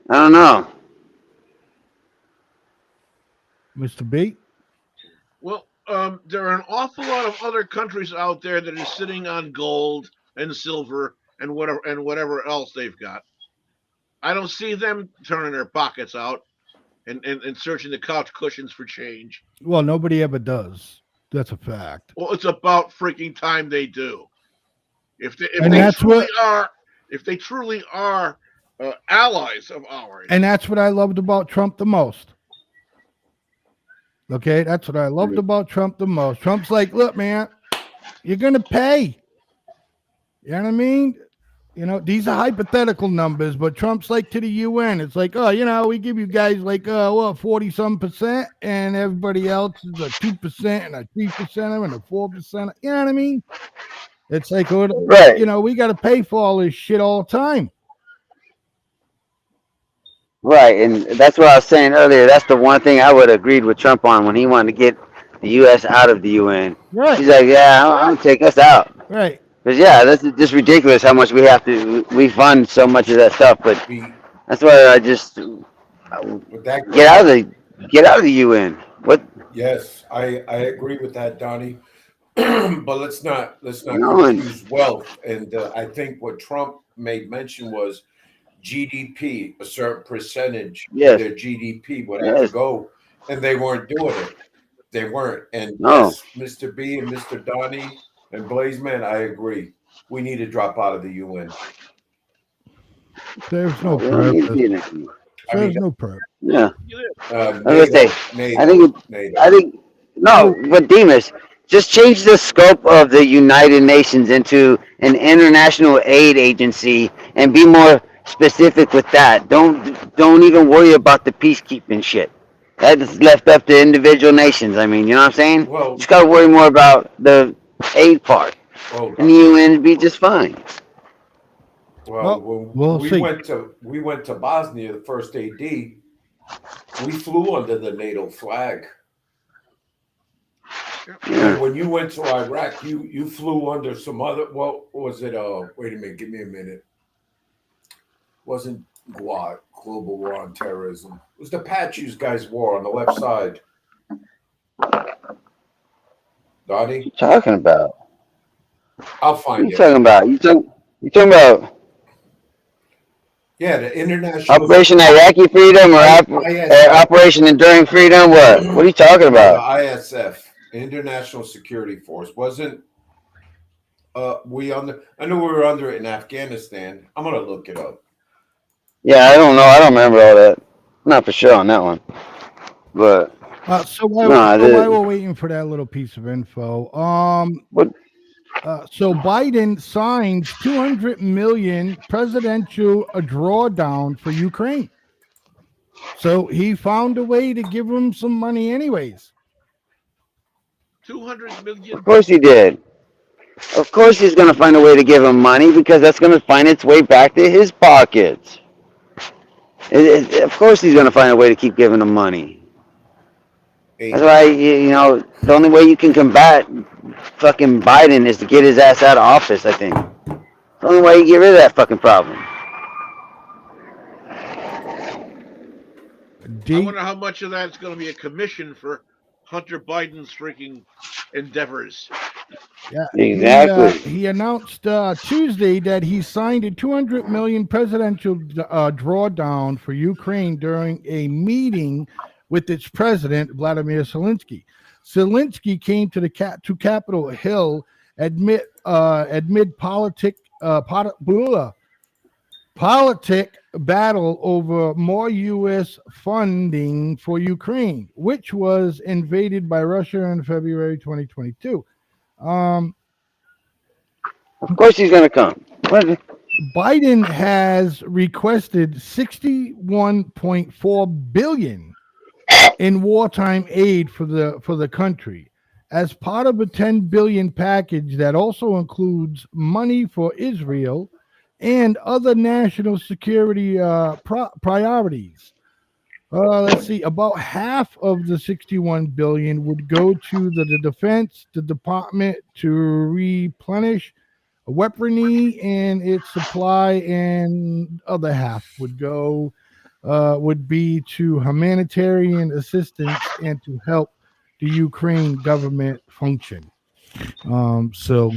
don't know. Mr. B? Well, there are an awful lot of other countries out there that are sitting on gold and silver and whatever else they've got. I don't see them turning their pockets out and searching the couch cushions for change. Well, nobody ever does. That's a fact. Well, it's about freaking time they do. If they truly are allies of ours. And that's what I loved about Trump the most. Okay, that's what I loved about Trump the most. Trump's like, look, man, you're gonna pay. You know what I mean? You know, these are hypothetical numbers, but Trump's like to the UN. It's like, oh, you know, we give you guys like 40-some%, and everybody else is a 2% and a 3% and a 4%. You know what I mean? It's like, right. You know, we got to pay for all this shit all the time. Right, and that's what I was saying earlier. That's the one thing I would have agreed with Trump on when he wanted to get the U.S. out of the UN. Right. He's like, yeah, I'm going to take us out. Right. Because, yeah, that's just ridiculous how much we fund so much of that stuff. But that's why I just get out of the UN. What? Yes, I agree with that, Donnie. But let's not confuse wealth. And I think what Trump made mention was GDP, a certain percentage of their GDP would have to go, and they weren't doing it. They weren't. And yes, Mr. B and Mr. Donnie and Blazeman, I agree. We need to drop out of the UN. There's no purpose. There's no purpose. Yeah. NATO, I think no, but Demas, just change the scope of the United Nations into an international aid agency and be more specific with that. Don't even worry about the peacekeeping shit. That's left up to individual nations. I mean, you know what I'm saying? Well, you just got to worry more about the aid part, and the UN would be just fine. Well, we went to Bosnia, the first AD. We flew under the NATO flag. Yeah. And when you went to Iraq, you flew under some other. What was it? Wait a minute. Give me a minute. Wasn't GWAT, Global War on Terrorism? It was the patch you guys wore on the left side. Donnie? What are you talking about? I'll find it. What are you talking about? You talking about? Yeah, the international Operation Iraqi Freedom or Operation Enduring Freedom? What are you talking about? The ISF, International Security Force, wasn't we under? I know we were under it in Afghanistan. I'm gonna look it up. Yeah, I don't know. I don't remember all that. Not for sure on that one. But so while we're waiting for that little piece of info, so Biden signs $200 million presidential drawdown for Ukraine. So he found a way to give him some money, anyways. $200 million. Of course he did. Of course he's going to find a way to give him money because that's going to find its way back to his pockets. Of course, he's going to find a way to keep giving them money. That's why you know the only way you can combat fucking Biden is to get his ass out of office. I think the only way you get rid of that fucking problem. I wonder how much of that's going to be a commission for Hunter Biden's freaking endeavors. Yeah, exactly. He announced Tuesday that he signed a $200 million presidential drawdown for Ukraine during a meeting with its president Vladimir Zelensky. Zelensky came to Capitol Hill amid politic battle over more U.S. funding for Ukraine, which was invaded by Russia in February 2022. Of course he's going to come. Biden has requested $61.4 billion in wartime aid for the country as part of a $10 billion package that also includes money for Israel and other national security priorities. Let's see. About half of the $61 billion would go to the defense, the department to replenish weaponry and its supply, and other half would be to humanitarian assistance and to help the Ukraine government function. So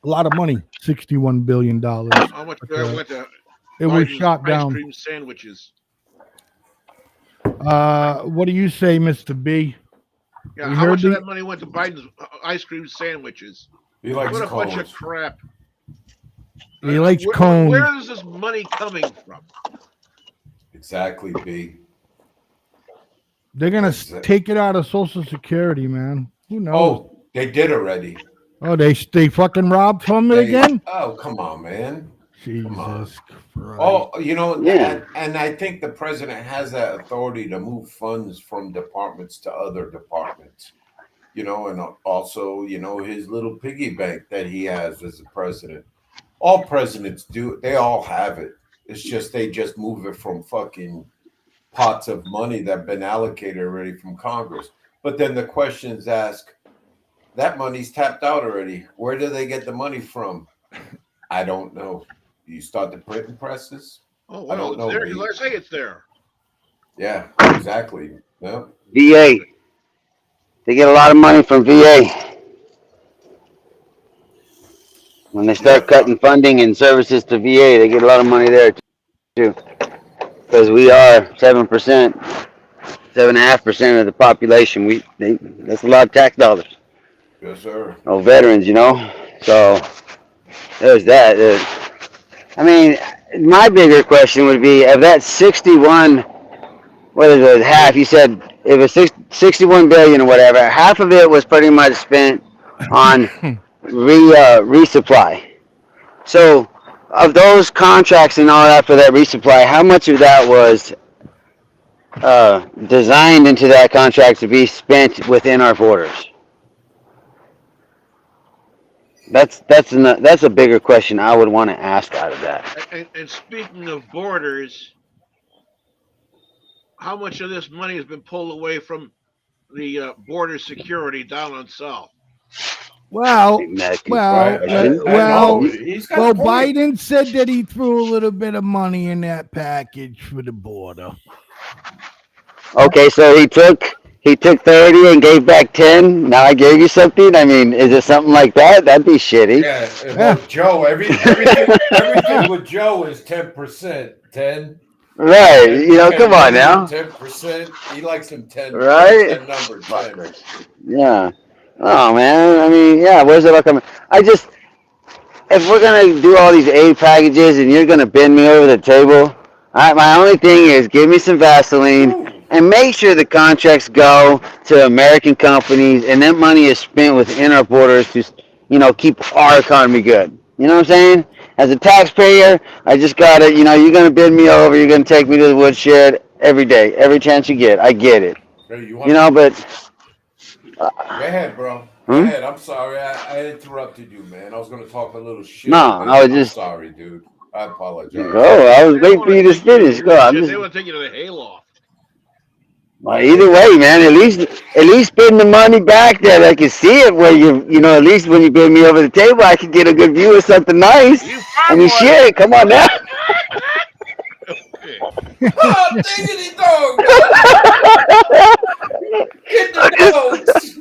a lot of money, $61 billion. How much went to it was Biden's shot ice down. cream sandwiches? What do you say, Mr. B? Yeah, You how much heard of that money went to Biden's ice cream sandwiches? He likes What a bunch of cones. crap. He likes Where cones. is this money coming from? Exactly, B. They're gonna take it out of Social Security, man. Who knows? Oh, they did already. Oh, they fucking robbed from it again? Oh, come on, man. Jesus Christ. Oh, you know, Yeah. and I think the president has that authority to move funds from departments to other departments. You know, and also, you know, his little piggy bank that he has as a president. All presidents do it. They all have it. It's just they just move it from fucking pots of money that have been allocated already from Congress. But then the questions ask, that money's tapped out already. Where do they get the money from? I don't know. You start the printing presses? Oh, I well, don't it's know. there. B. Let's say it's there. Yeah, exactly. Yeah. VA. They get a lot of money from VA. When they start cutting funding and services to VA, they get a lot of money there too. Because we are 7%, 7.5% of the population. That's a lot of tax dollars. Yes, sir. Oh, veterans, you know. So there's that. I mean, my bigger question would be, of that 61, what is it, half? You said it was 61 billion or whatever. Half of it was pretty much spent on resupply. So, of those contracts and all that for that resupply, how much of that was designed into that contract to be spent within our borders? That's a bigger question I would want to ask out of that. And speaking of borders, how much of this money has been pulled away from the border security down on south? Biden said that he threw a little bit of money in that package for the border. Okay, so he took 30 and gave back 10. Now I gave you something. I mean, is it something like that? That'd be shitty. Yeah, well, Joe, everything with Joe is 10%. 10. Right. You know, come on now. 10%. He likes them 10. Right? 10 number 10. Yeah. Oh man. I mean, yeah. Where's it all coming? If we're gonna do all these aid packages and you're gonna bend me over the table, my only thing is give me some Vaseline and make sure the contracts go to American companies and that money is spent within our borders to, you know, keep our economy good. You know what I'm saying? As a taxpayer, I just gotta, you know, you're gonna bend me over, you're gonna take me to the woodshed every day, every chance you get. I get it. Hey, you know, but go ahead, bro. Go ahead. I'm sorry. I interrupted you, man. I was gonna talk a little shit. No, man. I was just I'm sorry, dude. I apologize. Oh, I was waiting for you to finish. Go on. They want to take you to the hayloft. Well, either way, man, at least spend the money back that I can see it where at least when you bring me over the table, I can get a good view of something nice. I mean, shit, come on now. Okay. Oh, diggity dog! Get the dogs!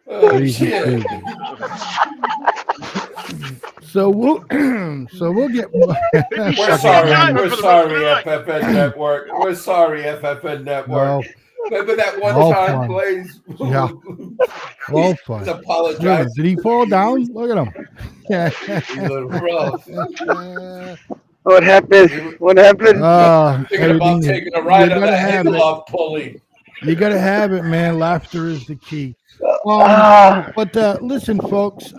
Oh, Crazy, shit. crazy. So we'll get. We're sorry. We're sorry, FFN Network. We're sorry, FFN Network. No, Remember that one all time, fun. Blaze? Yeah, all fun. He's Look at him. apologizing. Did he fall down? Look at him. He's a little rough. What happened? What happened? Thinking about taking a ride on that hayloft pulley. You gotta have it, man. Laughter is the key. But listen, folks,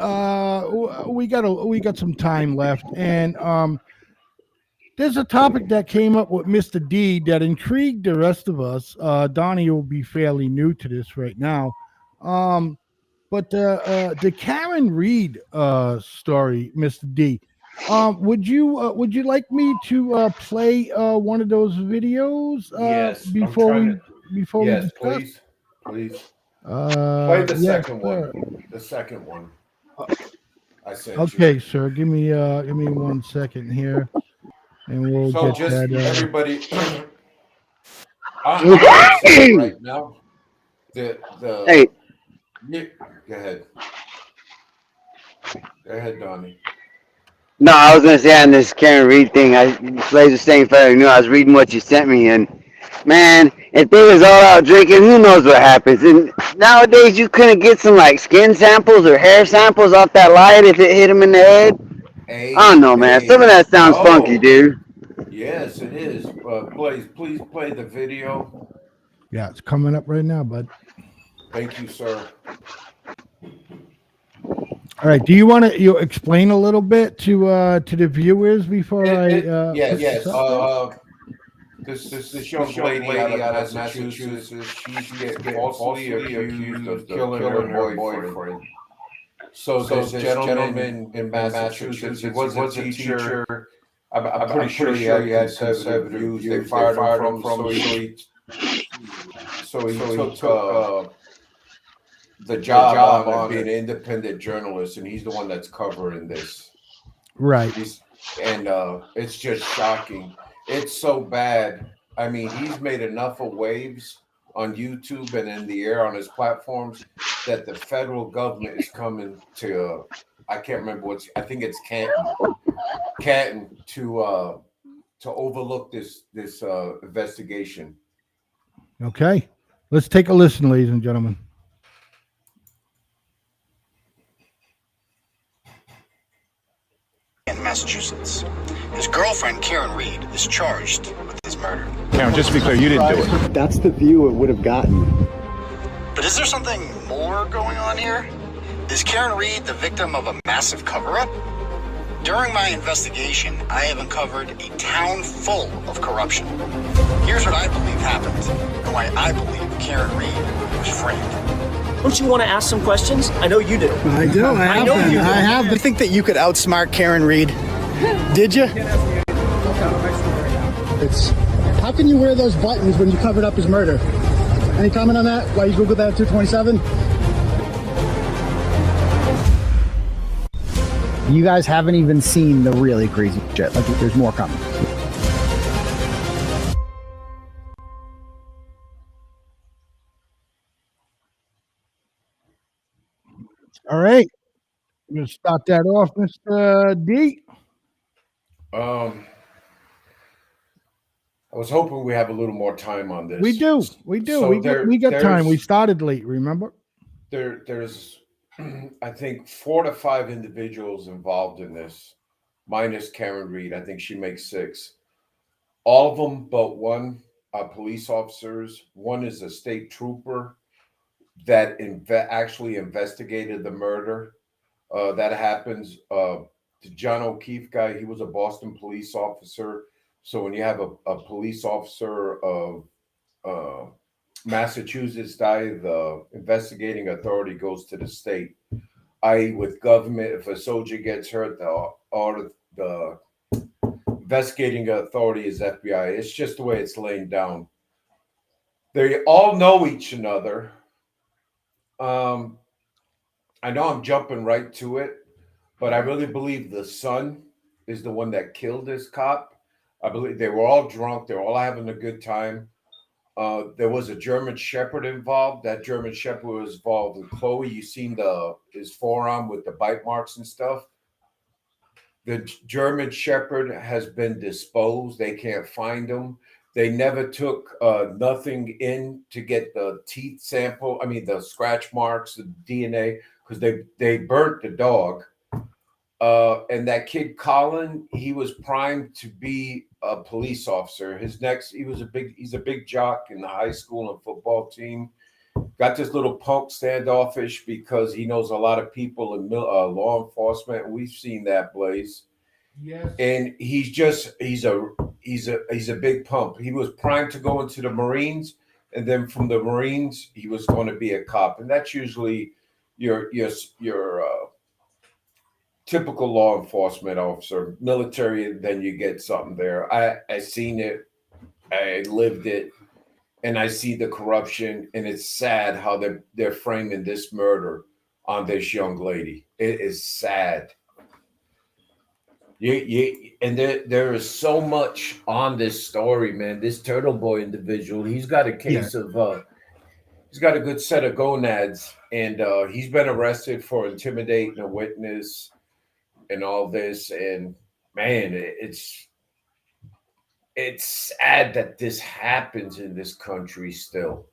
we got some time left, and there's a topic that came up with Mr. D that intrigued the rest of us. Donnie will be fairly new to this right now, but the Karen Reed story, Mr. D. Would you like me to play one of those videos? Yes. Before we Yes, discuss? please. Play the second sir. one. The second one. I sent Okay, you. sir. Give me 1 second here, and we'll So get just that. everybody. I'm gonna say it right now. Hey. Go ahead. Go ahead, Donnie. No, I was gonna say on this Karen Reed thing. Blaze was saying, if I knew, I was reading what you sent me, and man, if they was all out drinking, who knows what happens? And nowadays, you couldn't get some like skin samples or hair samples off that light if it hit him in the head. I don't know, man. Some of that sounds funky, dude. Yes, it is. Blaze, please play the video. Yeah, it's coming up right now, bud. Thank you, sir. All right. Do you want to explain a little bit to the viewers before Yes. This young lady out of Massachusetts, she's getting falsely accused of killing her boyfriend. So this gentleman in Massachusetts, he was a teacher. I'm pretty sure he had conservative views. They fired him from so he took the job on being an independent journalist, and he's the one that's covering this. Right. And it's just shocking. It's so bad. I mean, he's made enough of waves on YouTube and in the air on his platforms that the federal government is coming to, I can't remember I think it's Canton to overlook this investigation. Okay. Let's take a listen, ladies and gentlemen. In Massachusetts. His girlfriend, Karen Reed, is charged with his murder. Karen, just to be clear, you didn't do it. That's the view it would have gotten. But is there something more going on here? Is Karen Reed the victim of a massive cover-up? During my investigation, I have uncovered a town full of corruption. Here's what I believe happened, and why I believe Karen Reed was framed. Don't you want to ask some questions? I know you do. I do. I know you do. I have. You think that you could outsmart Karen Reed? Did you? It's. How can you wear those buttons when you covered up his murder? Any comment on that? Why you Googled that at 227? You guys haven't even seen the really crazy shit. Like, there's more coming. All right. I'm going to start that off, Mr. D. I was hoping we have a little more time on this. We do. So we got time. We started late, remember? There's I think 4 to 5 individuals involved in this, minus Karen Reed. I think she makes 6. All of them but one are police officers. One is a state trooper that actually investigated the murder. That happens. The John O'Keefe guy, he was a Boston police officer. So when you have a police officer of Massachusetts die, the investigating authority goes to the state. I.e., with government, if a soldier gets hurt, the investigating authority is FBI. It's just the way it's laying down. They all know each other. I know I'm jumping right to it, but I really believe the son is the one that killed this cop. I believe they were all drunk. They were all having a good time. There was a German Shepherd involved. That German Shepherd was involved with Chloe. You seen his forearm with the bite marks and stuff. The German Shepherd has been disposed. They can't find him. They never took nothing in to get the teeth sample. I mean, the scratch marks, the DNA, because they burnt the dog. And that kid Colin, he was primed to be a police officer. He's a big jock in the high school and football team. Got this little punk standoffish because he knows a lot of people in law enforcement. We've seen that, Blaze. Yes. And he's a big pump. He was primed to go into the Marines, and then from the Marines he was going to be a cop. And that's usually your typical law enforcement officer. Military, then you get something there. I seen it, I lived it, and I see the corruption, and it's sad how they're framing this murder on this young lady. It is sad. And there is so much on this story, man. This Turtle Boy individual, he's got a case of he's got a good set of gonads, and he's been arrested for intimidating a witness and all this. And man, it's sad that this happens in this country still.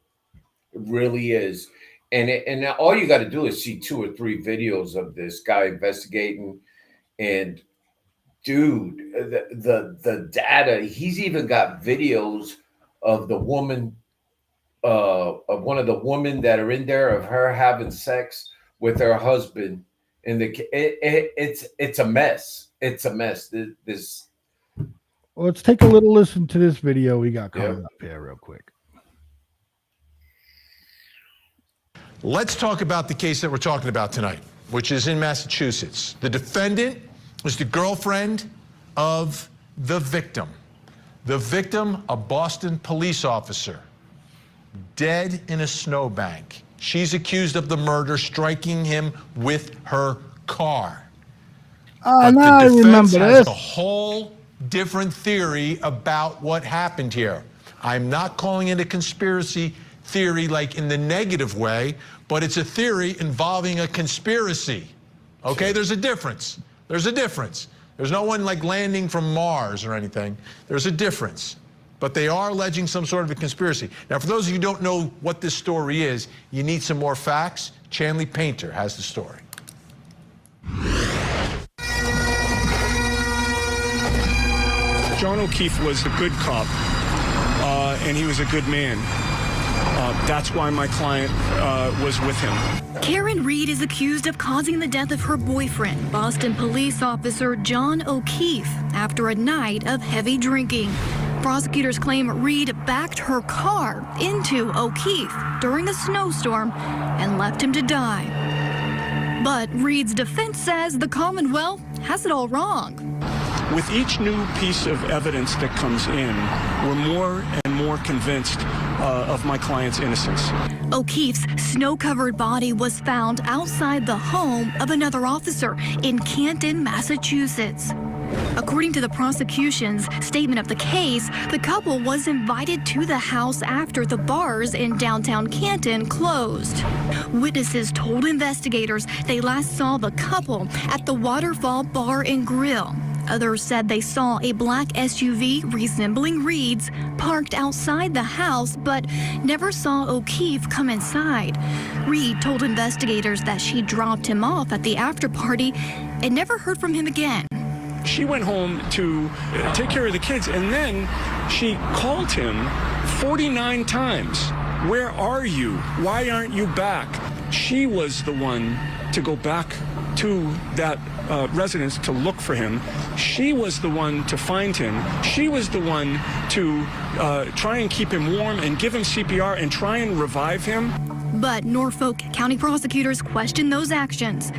It really is. And all you got to do is see 2 or 3 videos of this guy investigating, and dude, the data, he's even got videos of the woman, of one of the women that are in there, of her having sex with her husband. And it's a mess. It's a mess. This. Well, let's take a little listen to this video we got coming up here real quick. Let's talk about the case that we're talking about tonight, which is in Massachusetts. The defendant was the girlfriend of the victim. The victim, a Boston police officer, dead in a snowbank. She's accused of the murder, striking him with her car. Oh, now I remember has this. A whole different theory about what happened here. I'm not calling it a conspiracy theory like in the negative way, but it's a theory involving a conspiracy. Okay, there's a difference. There's a difference. There's no one like landing from Mars or anything. There's a difference. But they are alleging some sort of a conspiracy. Now, for those of you who don't know what this story is, you need some more facts. Chanley Painter has the story. John O'Keefe was a good cop, and he was a good man. That's why my client was with him. Karen Reed is accused of causing the death of her boyfriend, Boston police officer John O'Keefe, after a night of heavy drinking. Prosecutors claim Reed backed her car into O'Keefe during a snowstorm and left him to die. But Reed's defense says the Commonwealth has it all wrong. With each new piece of evidence that comes in, we're more and more convinced of my client's innocence. O'Keefe's snow-covered body was found outside the home of another officer in Canton, Massachusetts. According to the prosecution's statement of the case, the couple was invited to the house after the bars in downtown Canton closed. Witnesses told investigators they last saw the couple at the Waterfall Bar and Grill. Others said they saw a black SUV resembling Reed's parked outside the house, but never saw O'Keefe come inside. Reed told investigators that she dropped him off at the after party and never heard from him again. She went home to take care of the kids, and then she called him 49 times. Where are you? Why aren't you back? She was the one to go back to that residence to look for him. She was the one to find him. She was the one to try and keep him warm and give him CPR and try and revive him. But Norfolk County prosecutors question those actions.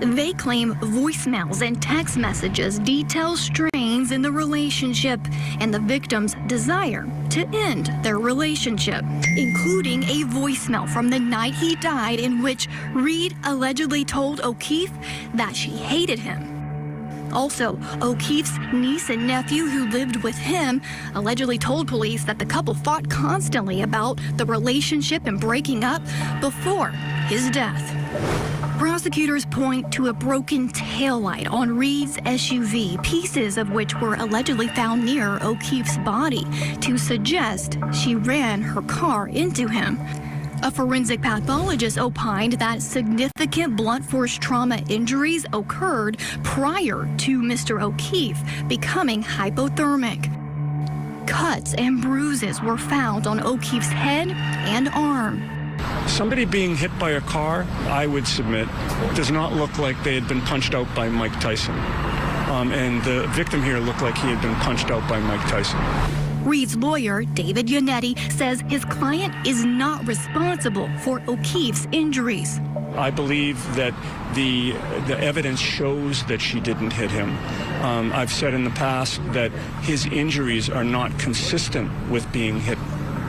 They claim voicemails and text messages detail strains signs in the relationship and the victim's desire to end their relationship, including a voicemail from the night he died in which Reed allegedly told O'Keefe that she hated him. Also, O'Keefe's niece and nephew who lived with him allegedly told police that the couple fought constantly about the relationship and breaking up before his death. Prosecutors point to a broken taillight on Reed's SUV, pieces of which were allegedly found near O'Keefe's body, to suggest she ran her car into him. A forensic pathologist opined that significant blunt force trauma injuries occurred prior to Mr. O'Keefe becoming hypothermic. Cuts and bruises were found on O'Keefe's head and arm. Somebody being hit by a car, I would submit, does not look like they had been punched out by Mike Tyson. And the victim here looked like he had been punched out by Mike Tyson. Reed's lawyer, David Yannetti, says his client is not responsible for O'Keefe's injuries. I believe that the evidence shows that she didn't hit him. I've said in the past that his injuries are not consistent with being hit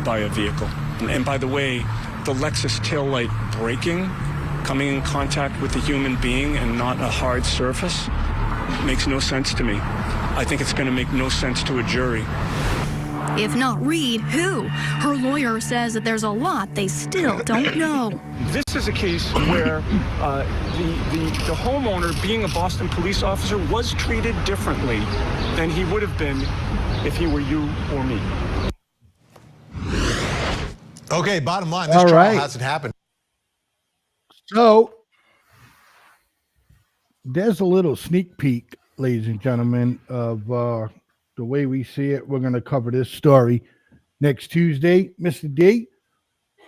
by a vehicle. And by the way, the Lexus taillight breaking, coming in contact with a human being and not a hard surface, makes no sense to me. I think it's going to make no sense to a jury. If not Reed, who? Her lawyer says that there's a lot they still don't know. This is a case where the homeowner, being a Boston police officer, was treated differently than he would have been if he were you or me. Okay, bottom line, this All trial right. hasn't happened. So there's a little sneak peek, ladies and gentlemen, of the way we see it. We're going to cover this story next Tuesday. Mr. D,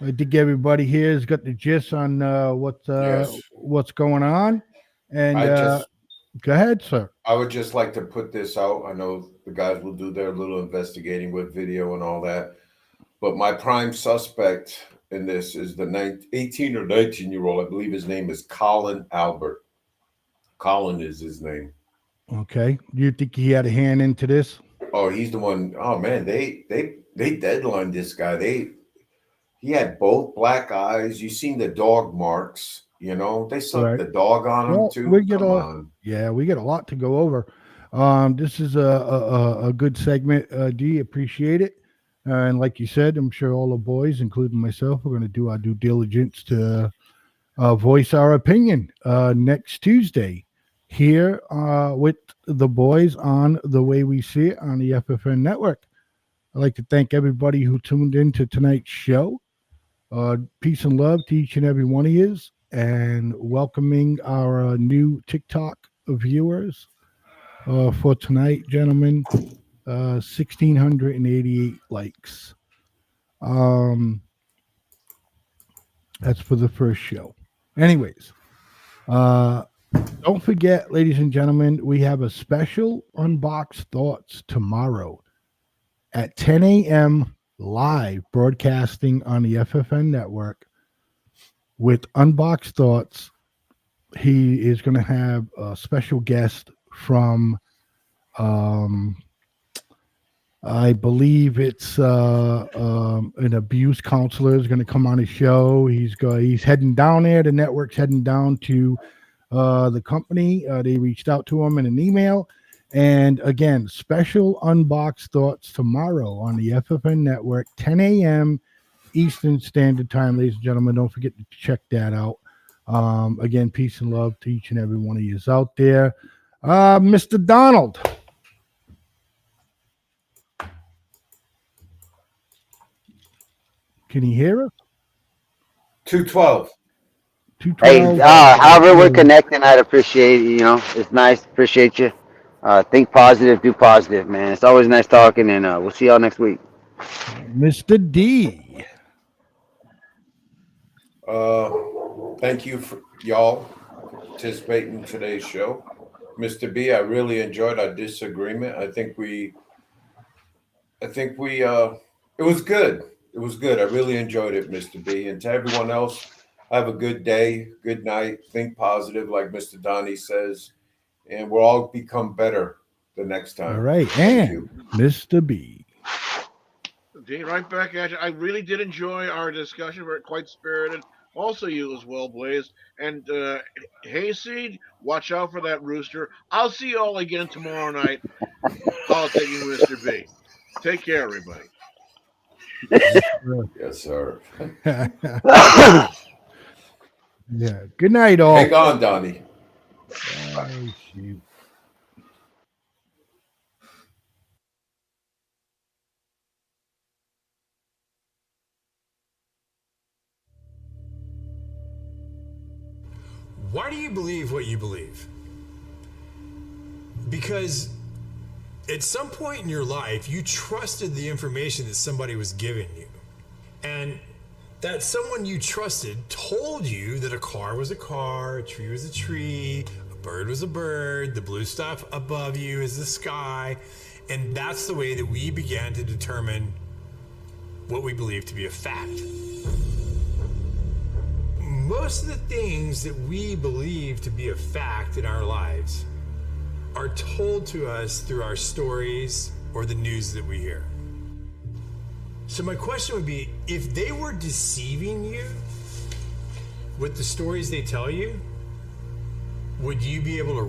I think everybody here has got the gist on what's going on. And go ahead, sir. I would just like to put this out. I know the guys will do their little investigating with video and all that. But my prime suspect in this is the 18 or 19-year-old. I believe his name is Colin Albert. Colin is his name. Okay. Do you think he had a hand into this? Oh, he's the one. Oh man, they deadlined this guy. He had both black eyes. You seen the dog marks, you know? They sucked the dog on him too. We get we get a lot to go over. This is a good segment. D, appreciate it. And like you said, I'm sure all the boys, including myself, are going to do our due diligence to voice our opinion next Tuesday here with the boys on The Way We See It on the FFN Network. I'd like to thank everybody who tuned in to tonight's show. Peace and love to each and every one of you, and welcoming our new TikTok viewers for tonight, gentlemen. 1,688 likes. That's for the first show. Anyways, don't forget, ladies and gentlemen, we have a special Unboxed Thoughts tomorrow at 10 a.m. live broadcasting on the FFN Network with Unboxed Thoughts. He is going to have a special guest from I believe it's an abuse counselor is going to come on his show. He's heading down there. The network's heading down to the company. They reached out to him in an email. And again, special Unboxed Thoughts tomorrow on the FFN Network, 10 a.m. Eastern Standard Time, ladies and gentlemen. Don't forget to check that out. Again, peace and love to each and every one of you out there. Mr. Donald. Can you hear us? 212. Hey, however we're connecting, I'd appreciate it. You know, it's nice. Appreciate you. Think positive, do positive, man. It's always nice talking, and we'll see y'all next week. Mr. D. Thank you for y'all participating in today's show. Mr. B, I really enjoyed our disagreement. I think it was good. It was good. I really enjoyed it, Mr. B. And to everyone else, have a good day, good night. Think positive, like Mr. Donnie says, and we'll all become better the next time. All right, Thank and Mr. B. Dean, right back at you. I really did enjoy our discussion. We're quite spirited. Also, you as well, Blaze. And Hayseed, watch out for that rooster. I'll see you all again tomorrow night. Politicking with Mr. B. Take care, everybody. Yes, sir. Yeah. Good night, all. Hang on, Donnie. Oh, shoot. Why do you believe what you believe? Because at some point in your life, you trusted the information that somebody was giving you. And that someone you trusted told you that a car was a car, a tree was a tree, a bird was a bird, the blue stuff above you is the sky. And that's the way that we began to determine what we believe to be a fact. Most of the things that we believe to be a fact in our lives are told to us through our stories or the news that we hear. So my question would be, if they were deceiving you with the stories they tell you, would you be able to